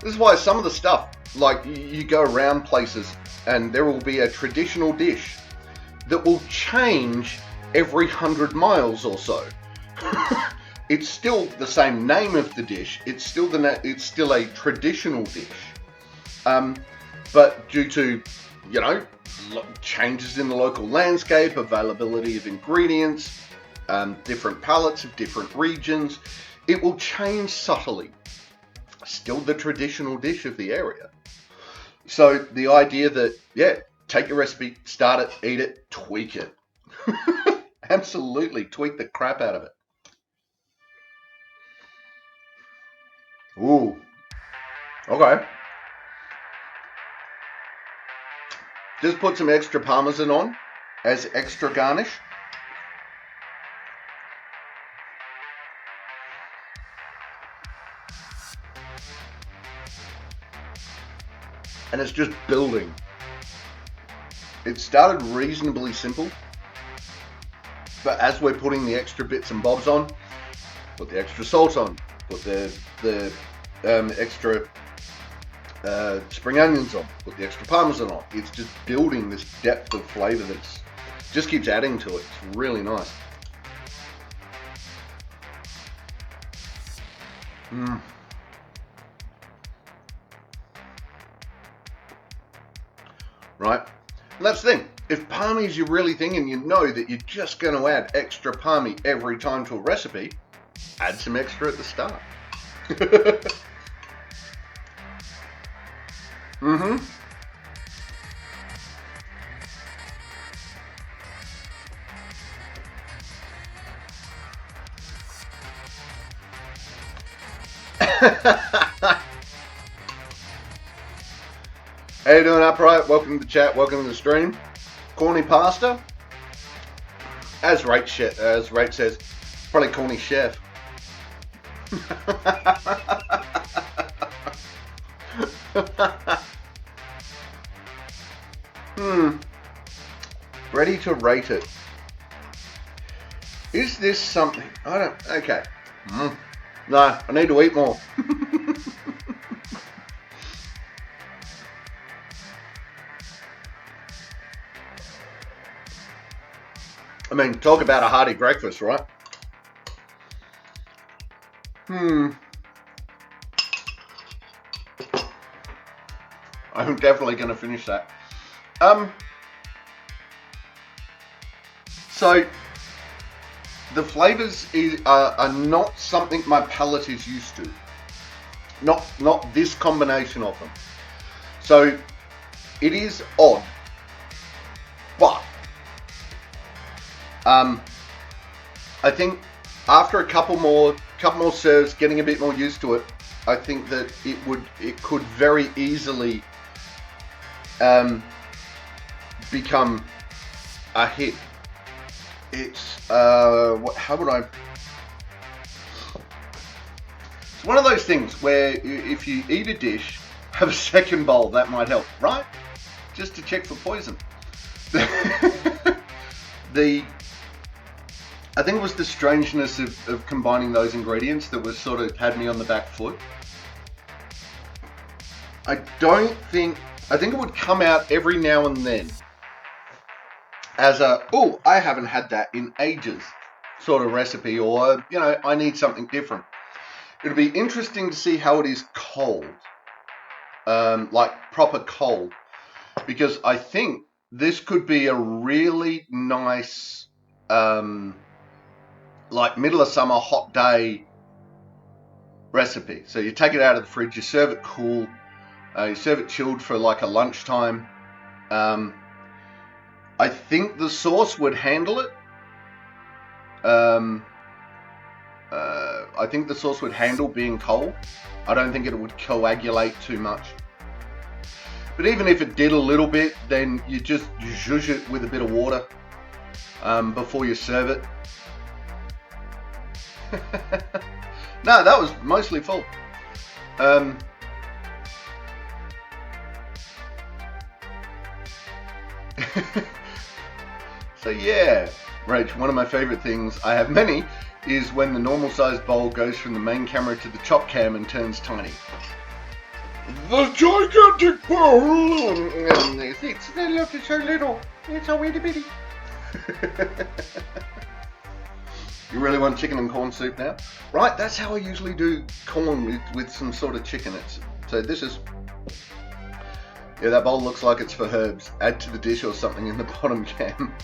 This is why some of the stuff, like you go around places and there will be a traditional dish that will change every 100 miles or so. It's still the same name of the dish. It's still a traditional dish, but due to, you know, changes in the local landscape, availability of ingredients, different palates of different regions, it will change subtly. Still the traditional dish of the area. So the idea that, yeah, take your recipe, start it, eat it, tweak it. Absolutely, tweak the crap out of it. Ooh. Okay. Just put some extra Parmesan on as extra garnish. And it's just building. It started reasonably simple, but as we're putting the extra bits and bobs on, put the extra salt on, put the extra spring onions on, put the extra Parmesan on. It's just building this depth of flavor that just keeps adding to it. It's really nice. Right? And that's the thing. If palmy is your really thing and you know that you're just going to add extra palmy every time to a recipe, add some extra at the start. How you doing, Upright? Welcome to the chat. Welcome to the stream. Corny pasta. As Rach says, probably corny chef. Ready to rate it. Is this something? I don't. Okay. No, I need to eat more. I mean, talk about a hearty breakfast, right? I'm definitely going to finish that. So the flavors are not something my palate is used to. Not this combination of them. So it is odd, but I think after a couple more serves, getting a bit more used to it, I think that it could very easily become a hit. It's how would I? It's one of those things where if you eat a dish, have a second bowl, that might help, right? Just to check for poison. I think it was the strangeness of combining those ingredients that was sort of had me on the back foot. I think it would come out every now and then as I haven't had that in ages sort of recipe, or, I need something different. It'll be interesting to see how it is cold, like proper cold, because I think this could be a really nice, like middle of summer, hot day recipe. So you take it out of the fridge, you serve it cool, you serve it chilled for like a lunchtime. I think the sauce would handle it. I think the sauce would handle being cold. I don't think it would coagulate too much. But even if it did a little bit, then you just zhuzh it with a bit of water before you serve it. No, that was mostly full. So yeah, Rach, one of my favorite things, I have many, is when the normal sized bowl goes from the main camera to the chop cam and turns tiny. The gigantic bowl! It's so little. It's so itty bitty. You really want chicken and corn soup now? Right, that's how I usually do corn with some sort of chicken. So this is... Yeah, that bowl looks like it's for herbs. Add to the dish or something in the bottom cam.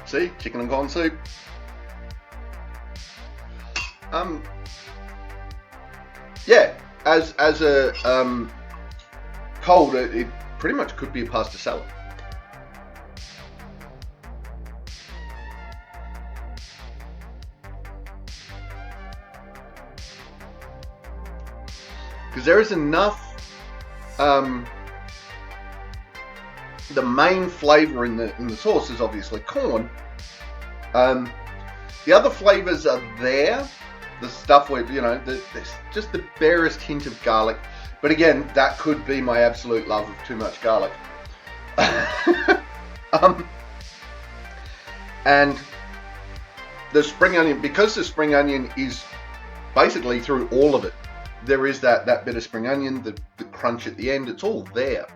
See? Chicken and corn soup. Yeah, as a cold, it pretty much could be a pasta salad. Because there is enough, the main flavor in the sauce is obviously corn. The other flavors are there. The stuff with, there's just the barest hint of garlic. But again, that could be my absolute love of too much garlic. And the spring onion, because the spring onion is basically through all of it, there is that bit of spring onion, the crunch at the end, it's all there.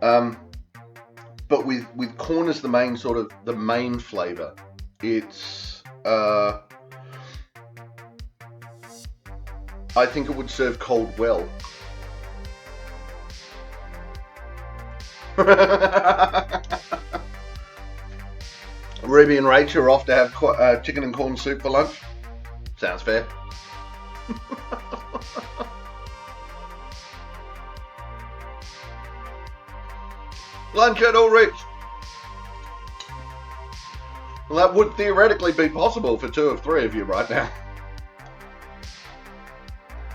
But with corn as the main flavor, it's I think it would serve cold well. Ruby and Rach are off to have chicken and corn soup for lunch. Sounds fair. Lunch at all reached. Well, that would theoretically be possible for 2 of 3 of you right now.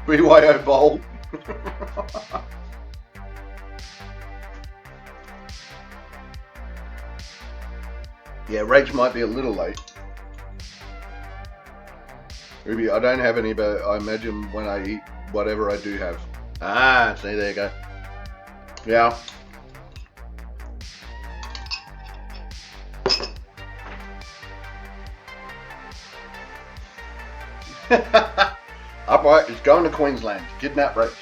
BYO bowl. Yeah, Rach might be a little late. Ruby, I don't have any, but I imagine when I eat whatever I do have. Ah, see, there you go. Yeah. Upright is going to Queensland. Kidnap Rach.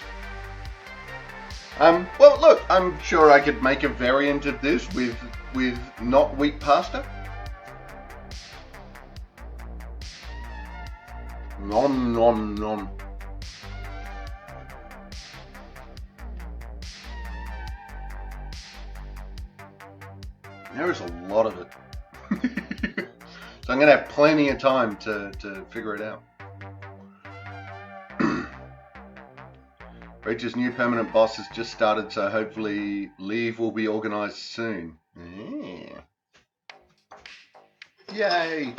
Well, look, I'm sure I could make a variant of this with not wheat pasta. Nom nom nom. There is a lot of it. So I'm going to have plenty of time to figure it out. Rachel's new permanent boss has just started, so hopefully leave will be organised soon. Yeah. Yay.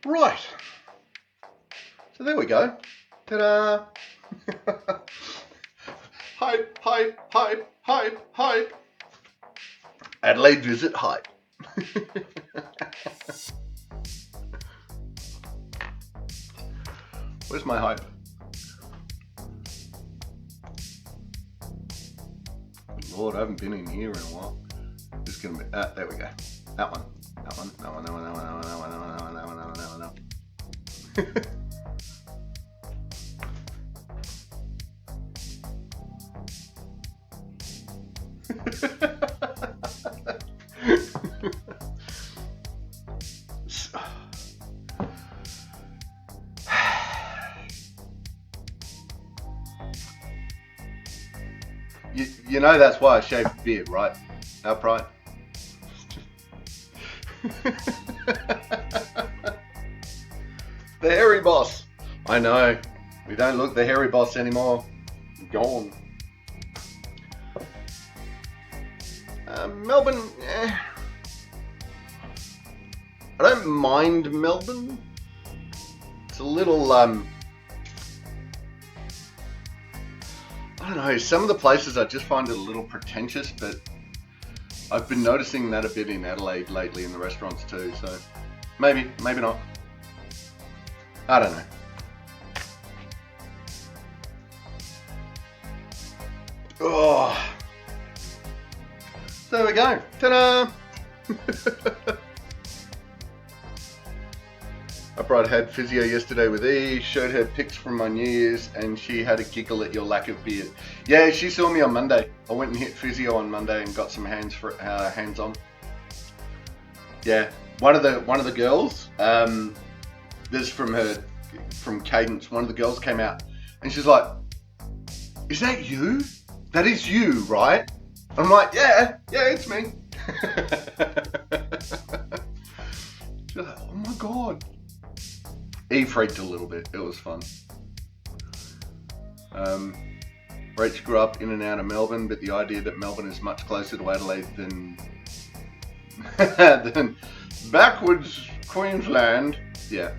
Right. So there we go. Ta-da. Hype, hype, hype, hype, hype. Adelaide visit hype. Where's my hype? Lord, I haven't been in here in a while. Just gonna be, there we go. That one. That one. That one. That one. That one. That one. That one. That one. That one. That one. That one. That You know that's why I shaved the beard, right? Upright. The hairy boss. I know. We don't look the hairy boss anymore. Gone. Melbourne. I don't mind Melbourne. It's a little I don't know, some of the places I just find it a little pretentious, but I've been noticing that a bit in Adelaide lately in the restaurants too, so maybe not. I don't know. Oh, there we go. Ta-da! Upright had physio yesterday with E, showed her pics from my New Year's, and she had a giggle at your lack of beard. Yeah, she saw me on Monday. I went and hit physio on Monday and got some hands on. Yeah, one of the girls, this is from Cadence. One of the girls came out, and she's like, "Is that you? That is you, right?" I'm like, "Yeah, it's me." She's like, "Oh my god." He freaked a little bit. It was fun. Rach grew up in and out of Melbourne, but the idea that Melbourne is much closer to Adelaide than than backwards Queensland. Yeah.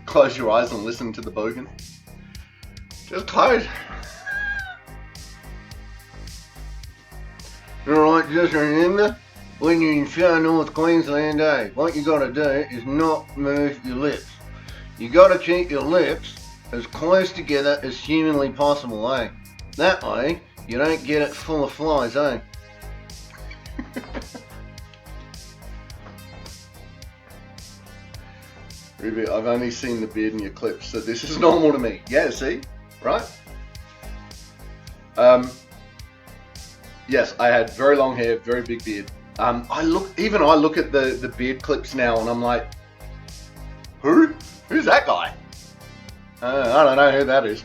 Close your eyes and listen to the bogan. Just close. Alright, just remember, when you're in far north Queensland, what you gotta do is not move your lips. You gotta keep your lips as close together as humanly possible, That way, you don't get it full of flies, Ruby, I've only seen the beard in your clips, so this is normal to me. Yeah, see? Right? Yes, I had very long hair, very big beard. I look at the beard clips now and I'm like, who's that guy? I don't know who that is.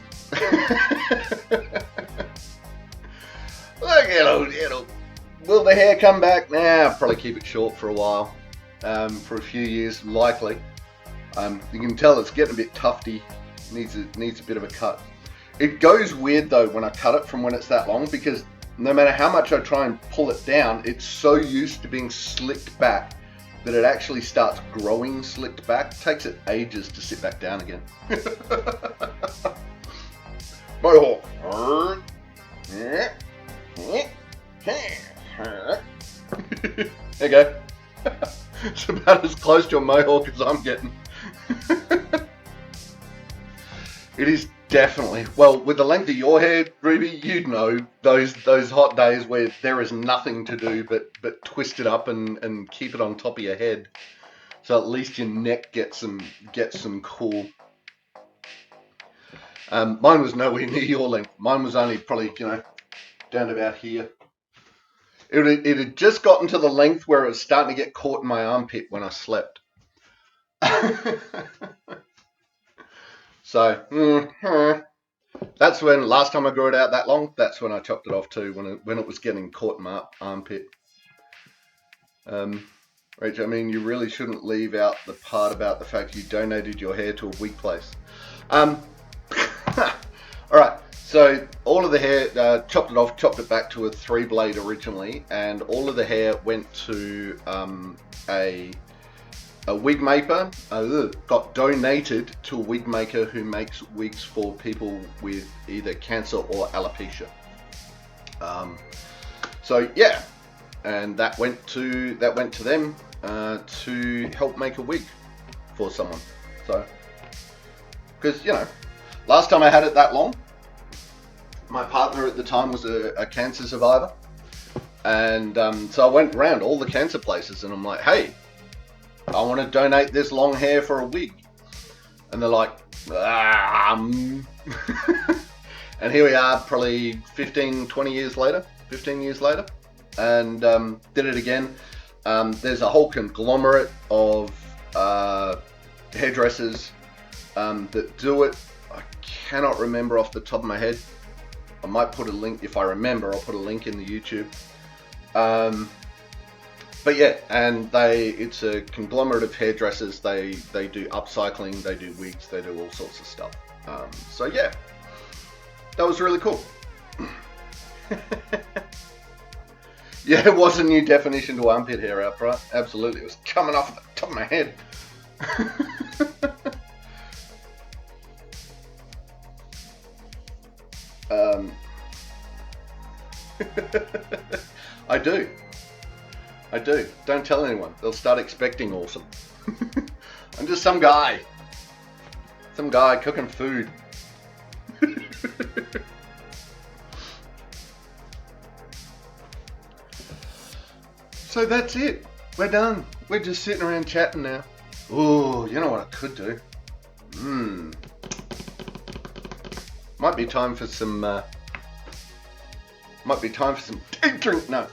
Look, will the hair come back? Nah, I'll probably keep it short for a while. For a few years, likely. You can tell it's getting a bit tufty. Needs a bit of a cut. It goes weird though when I cut it from when it's that long, because no matter how much I try and pull it down, it's so used to being slicked back that it actually starts growing slicked back. It takes it ages to sit back down again. Mohawk. There you go. It's about as close to a mohawk as I'm getting. It is definitely, well, with the length of your hair, Ruby, you'd know those hot days where there is nothing to do but twist it up and keep it on top of your head, so at least your neck gets some cool. Mine was nowhere near your length. Mine was only probably, down about here. It had just gotten to the length where it was starting to get caught in my armpit when I slept. So, that's when, last time I grew it out that long, that's when I chopped it off too, when it was getting caught in my armpit. Rach, I mean, you really shouldn't leave out the part about the fact you donated your hair to a weak place. Alright, so all of the hair, chopped it off, chopped it back to a 3-blade originally, and all of the hair went to a wig maker, got donated to a wig maker who makes wigs for people with either cancer or alopecia. So yeah, and that went to them to help make a wig for someone. So, because last time I had it that long, my partner at the time was a cancer survivor, and so I went around all the cancer places and I'm like, hey, I want to donate this long hair for a wig. And they're like, and here we are probably 15 years later, and did it again. There's a whole conglomerate of hairdressers that do it. I cannot remember off the top of my head. I might put a link, if I remember, I'll put a link in the YouTube. But yeah, and it's a conglomerate of hairdressers. They do upcycling, they do wigs, they do all sorts of stuff. So yeah, that was really cool. Yeah, it was a new definition to armpit hair out front. Absolutely, it was coming off the top of my head. I do. Don't tell anyone. They'll start expecting awesome. I'm just some guy cooking food. So that's it. We're done. We're just sitting around chatting now. Ooh, you know what I could do? Might be time for some drink. No.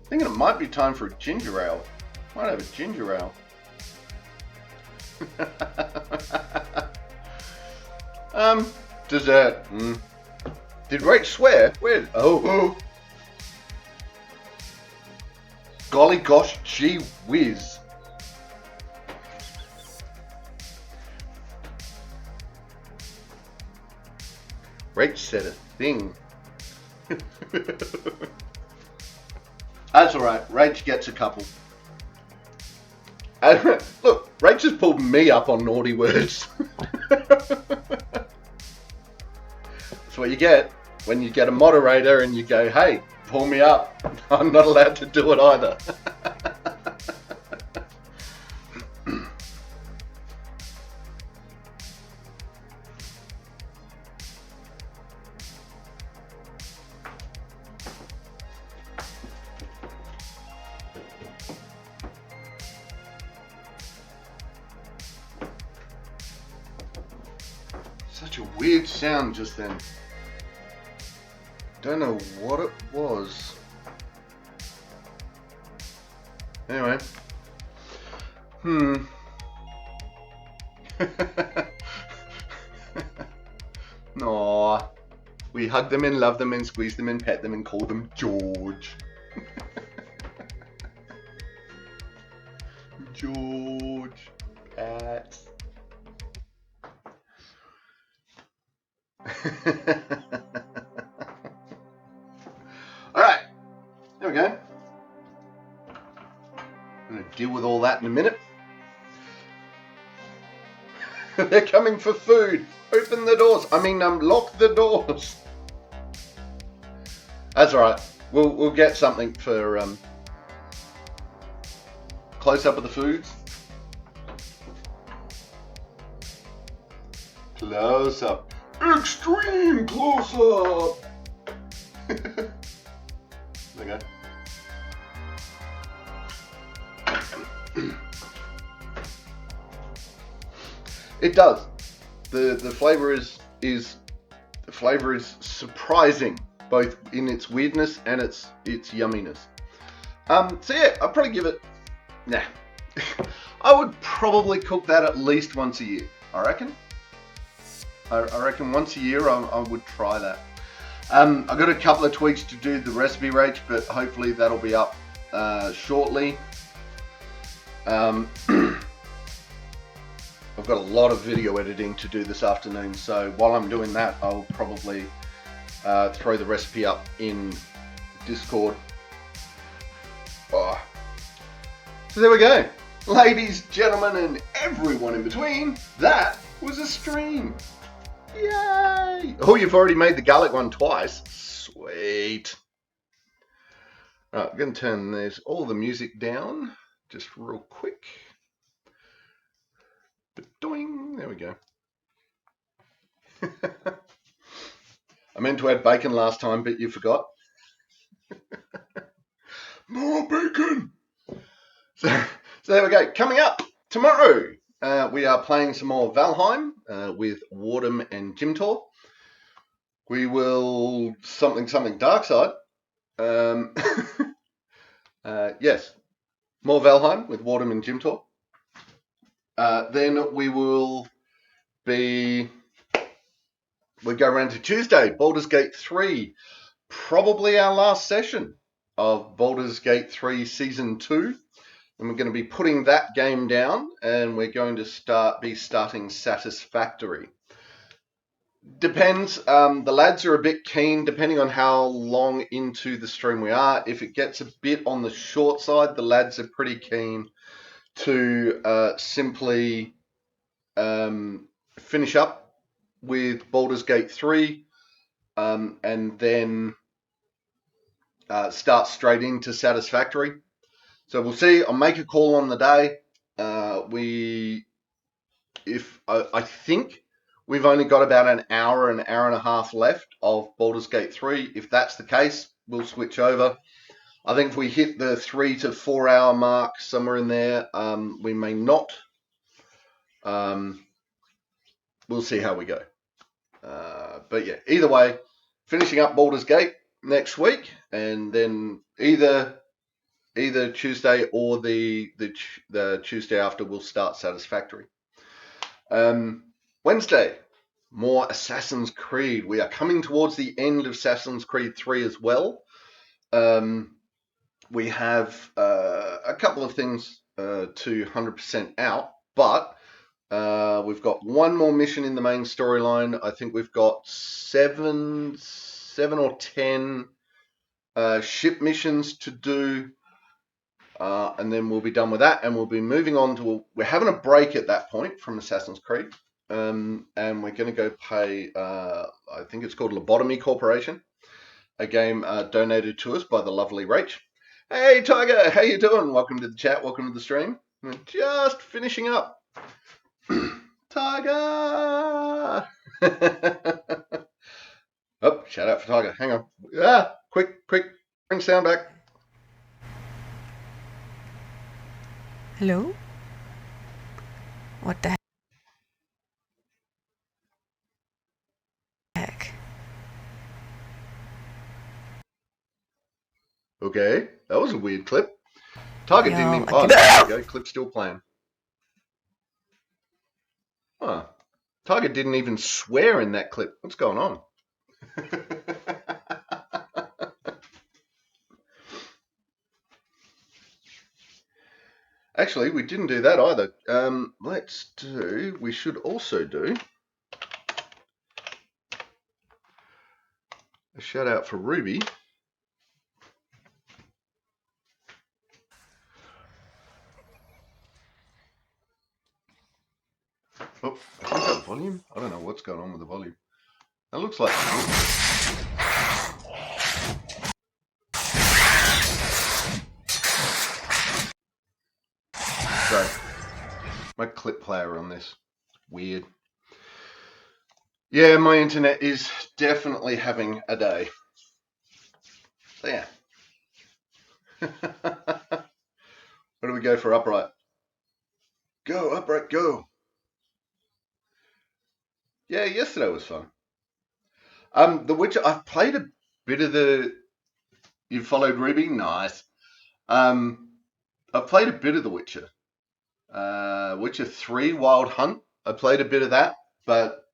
Thinking it might be time for a ginger ale. Might have a ginger ale. Dessert. Did Rach swear? Where? Oh. Golly gosh, gee whiz. Rach said a thing. That's alright. Rach gets a couple. Look, Rach just pulled me up on naughty words. That's what you get when you get a moderator and you go, hey, pull me up. I'm not allowed to do it either. Such a weird sound just then. Don't know what it was. Anyway. Aww. We hug them and love them and squeeze them and pet them and call them George. George. Pat. Alright. There we go. I'm going to deal with all that in a minute. They're coming for food. Open the doors. Lock the doors. That's alright. We'll get something for close up of the foods. Close up. Extreme close up. There we go. It does. The flavor is surprising, both in its weirdness and its yumminess. So yeah, I'd probably give it. Nah. I would probably cook that at least once a year. I reckon. I reckon once a year I would try that. I've got a couple of tweaks to do the recipe, Rach, but hopefully that'll be up shortly. I've got a lot of video editing to do this afternoon, so while I'm doing that, I'll probably throw the recipe up in Discord. Oh. So there we go. Ladies, gentlemen, and everyone in between, that was a stream. Yay! Oh, you've already made the garlic one twice. Sweet. Right, I'm going to turn all the music down just real quick. Doing. There we go. I meant to add bacon last time, but you forgot. More bacon! So there we go. Coming up tomorrow, we are playing some more Valheim with Wardham and Jimtor. We will something dark side. Yes, more Valheim with Wardham and Jimtor. Then we will we go around to Tuesday, Baldur's Gate 3, probably our last session of Baldur's Gate 3 Season 2. And we're going to be putting that game down, and we're going to be starting Satisfactory. Depends. The lads are a bit keen, depending on how long into the stream we are. If it gets a bit on the short side, the lads are pretty keen to simply finish up with Baldur's Gate 3 and then start straight into Satisfactory. So we'll see. I'll make a call on the day. I think we've only got about an hour and a half left of Baldur's Gate 3. If that's the case, we'll switch over. I think if we hit the 3 to 4 hour mark, somewhere in there, we may not. We'll see how we go. But yeah, either way, finishing up Baldur's Gate next week, and then either Tuesday or the Tuesday after we'll start Satisfactory. Wednesday, more Assassin's Creed. We are coming towards the end of Assassin's Creed 3 as well. We have a couple of things to 100% out, but We've got one more mission in the main storyline. I think we've got seven or 10 ship missions to do. And then we'll be done with that, and we'll be moving on to. We're having a break at that point from Assassin's Creed, and we're going to go play. I think it's called Lobotomy Corporation, a game donated to us by the lovely Rach. Hey Tiger, how you doing? Welcome to the chat. Welcome to the stream. We're just finishing up. Tiger. Oh, shout out for Tiger. Hang on. Quick, bring sound back. Hello? What the heck? Okay, that was a weird clip. Tiger didn't even. Oh, there you go. Clip's still playing. Huh. Tiger didn't even swear in that clip. What's going on? Actually, we didn't do that either. We should also do a shout out for Ruby. Oh, I think that volume. I don't know what's going on with the volume. That looks like. Sorry, my clip player on this. Weird. Yeah, my internet is definitely having a day. So yeah. What do we go for upright? Go, upright, go. Yeah, yesterday was fun. The Witcher, I've played a bit of the... You followed Ruby? Nice. I've played a bit of The Witcher. Witcher 3 Wild Hunt. I played a bit of that, but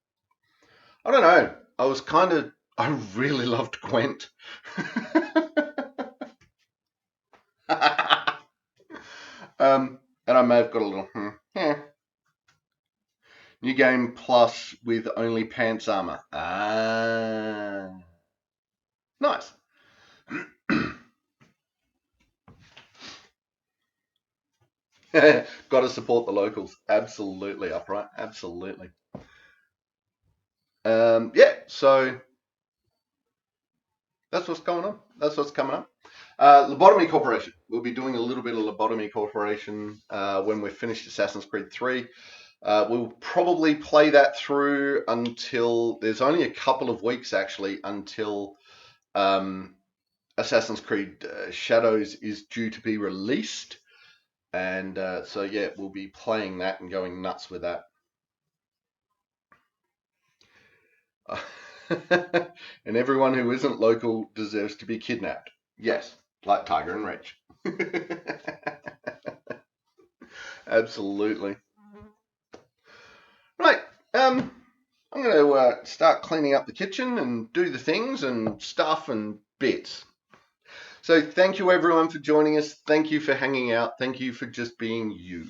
I don't know. I really loved Gwent. And I may have got a little, New game plus with only pants armor. Nice. Got to support the locals. Absolutely, upright. Absolutely. Yeah, so that's what's going on. That's what's coming up. Lobotomy Corporation. We'll be doing a little bit of Lobotomy Corporation when we've finished Assassin's Creed 3. We'll probably play that through until there's only a couple of weeks actually until Assassin's Creed Shadows is due to be released. And so, yeah, we'll be playing that and going nuts with that. And everyone who isn't local deserves to be kidnapped. Yes, like Tiger and Rach. Absolutely. Right, I'm going to start cleaning up the kitchen and do the things and stuff and bits. So thank you everyone for joining us. Thank you for hanging out. Thank you for just being you.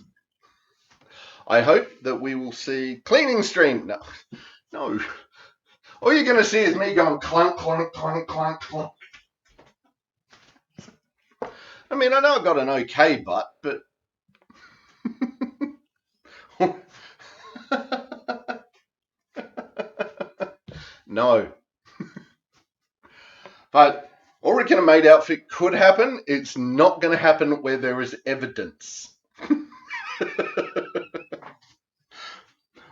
I hope that we will see cleaning stream. No. All you're going to see is me going clunk, clunk, clunk, clunk, clunk. I mean, I know I've got an okay butt, but... No. But Original Made outfit could happen. It's not going to happen where there is evidence.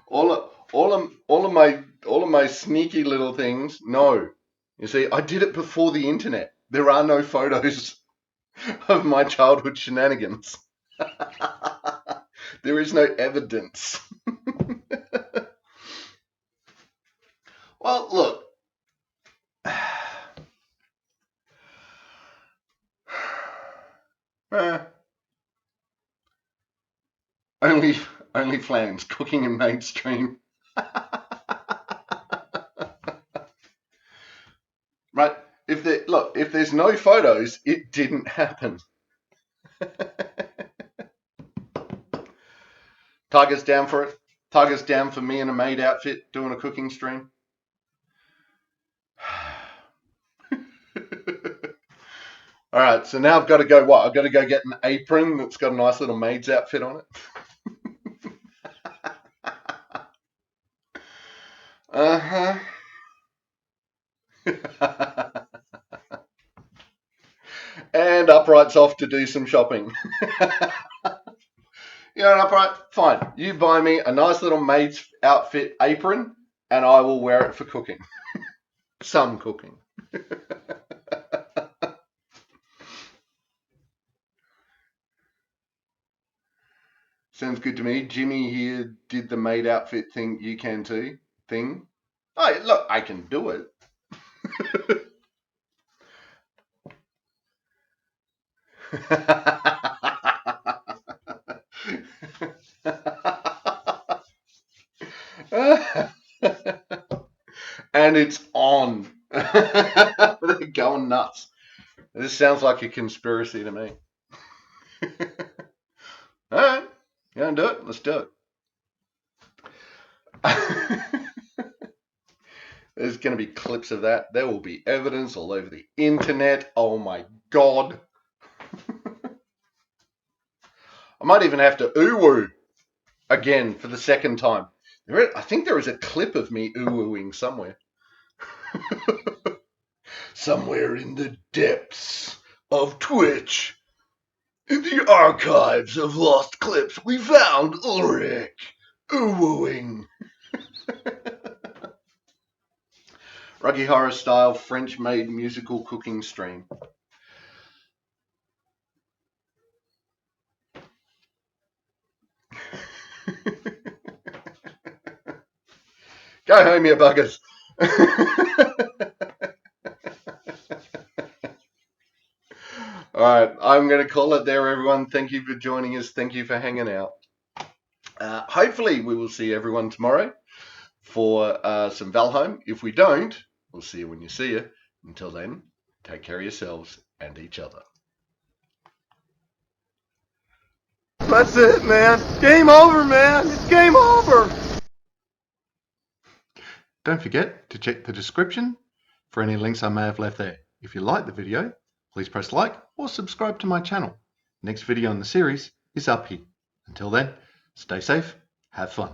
all of my sneaky little things. No. You see, I did it before the internet. There are no photos of my childhood shenanigans. There is no evidence. Well, look. Only flams, cooking and mainstream. Right? If there's no photos, it didn't happen. Tiger's down for it. Hug us down for me in a maid outfit doing a cooking stream. All right, so now I've got to go what? I've got to go get an apron that's got a nice little maid's outfit on it. Uh-huh. And Upright's off to do some shopping. You know, Upright, fine. You buy me a nice little maid's outfit apron, and I will wear it for cooking. Some cooking. Sounds good to me. Jimmy here did the maid outfit thing. You can too. Thing. Oh, look, I can do it. And it's on. They're going nuts. This sounds like a conspiracy to me. All right. You want to do it? Let's do it. There's going to be clips of that. There will be evidence all over the internet. Oh my God. I might even have to ooh-woo again for the second time. I think there is a clip of me ooh-wooing somewhere. Somewhere in the depths of Twitch. In the archives of lost clips, we found Ulrich ooh-wooing. Ruggy Horror style French-made musical cooking stream. Go home, you buggers. All right, I'm going to call it there, everyone. Thank you for joining us. Thank you for hanging out. Hopefully, we will see everyone tomorrow for some Valheim. If we don't, we'll see you when you see you. Until then, take care of yourselves and each other. That's it, man. Game over, man. It's game over. Don't forget to check the description for any links I may have left there. If you like the video, please press like or subscribe to my channel. Next video in the series is up here. Until then, stay safe, have fun.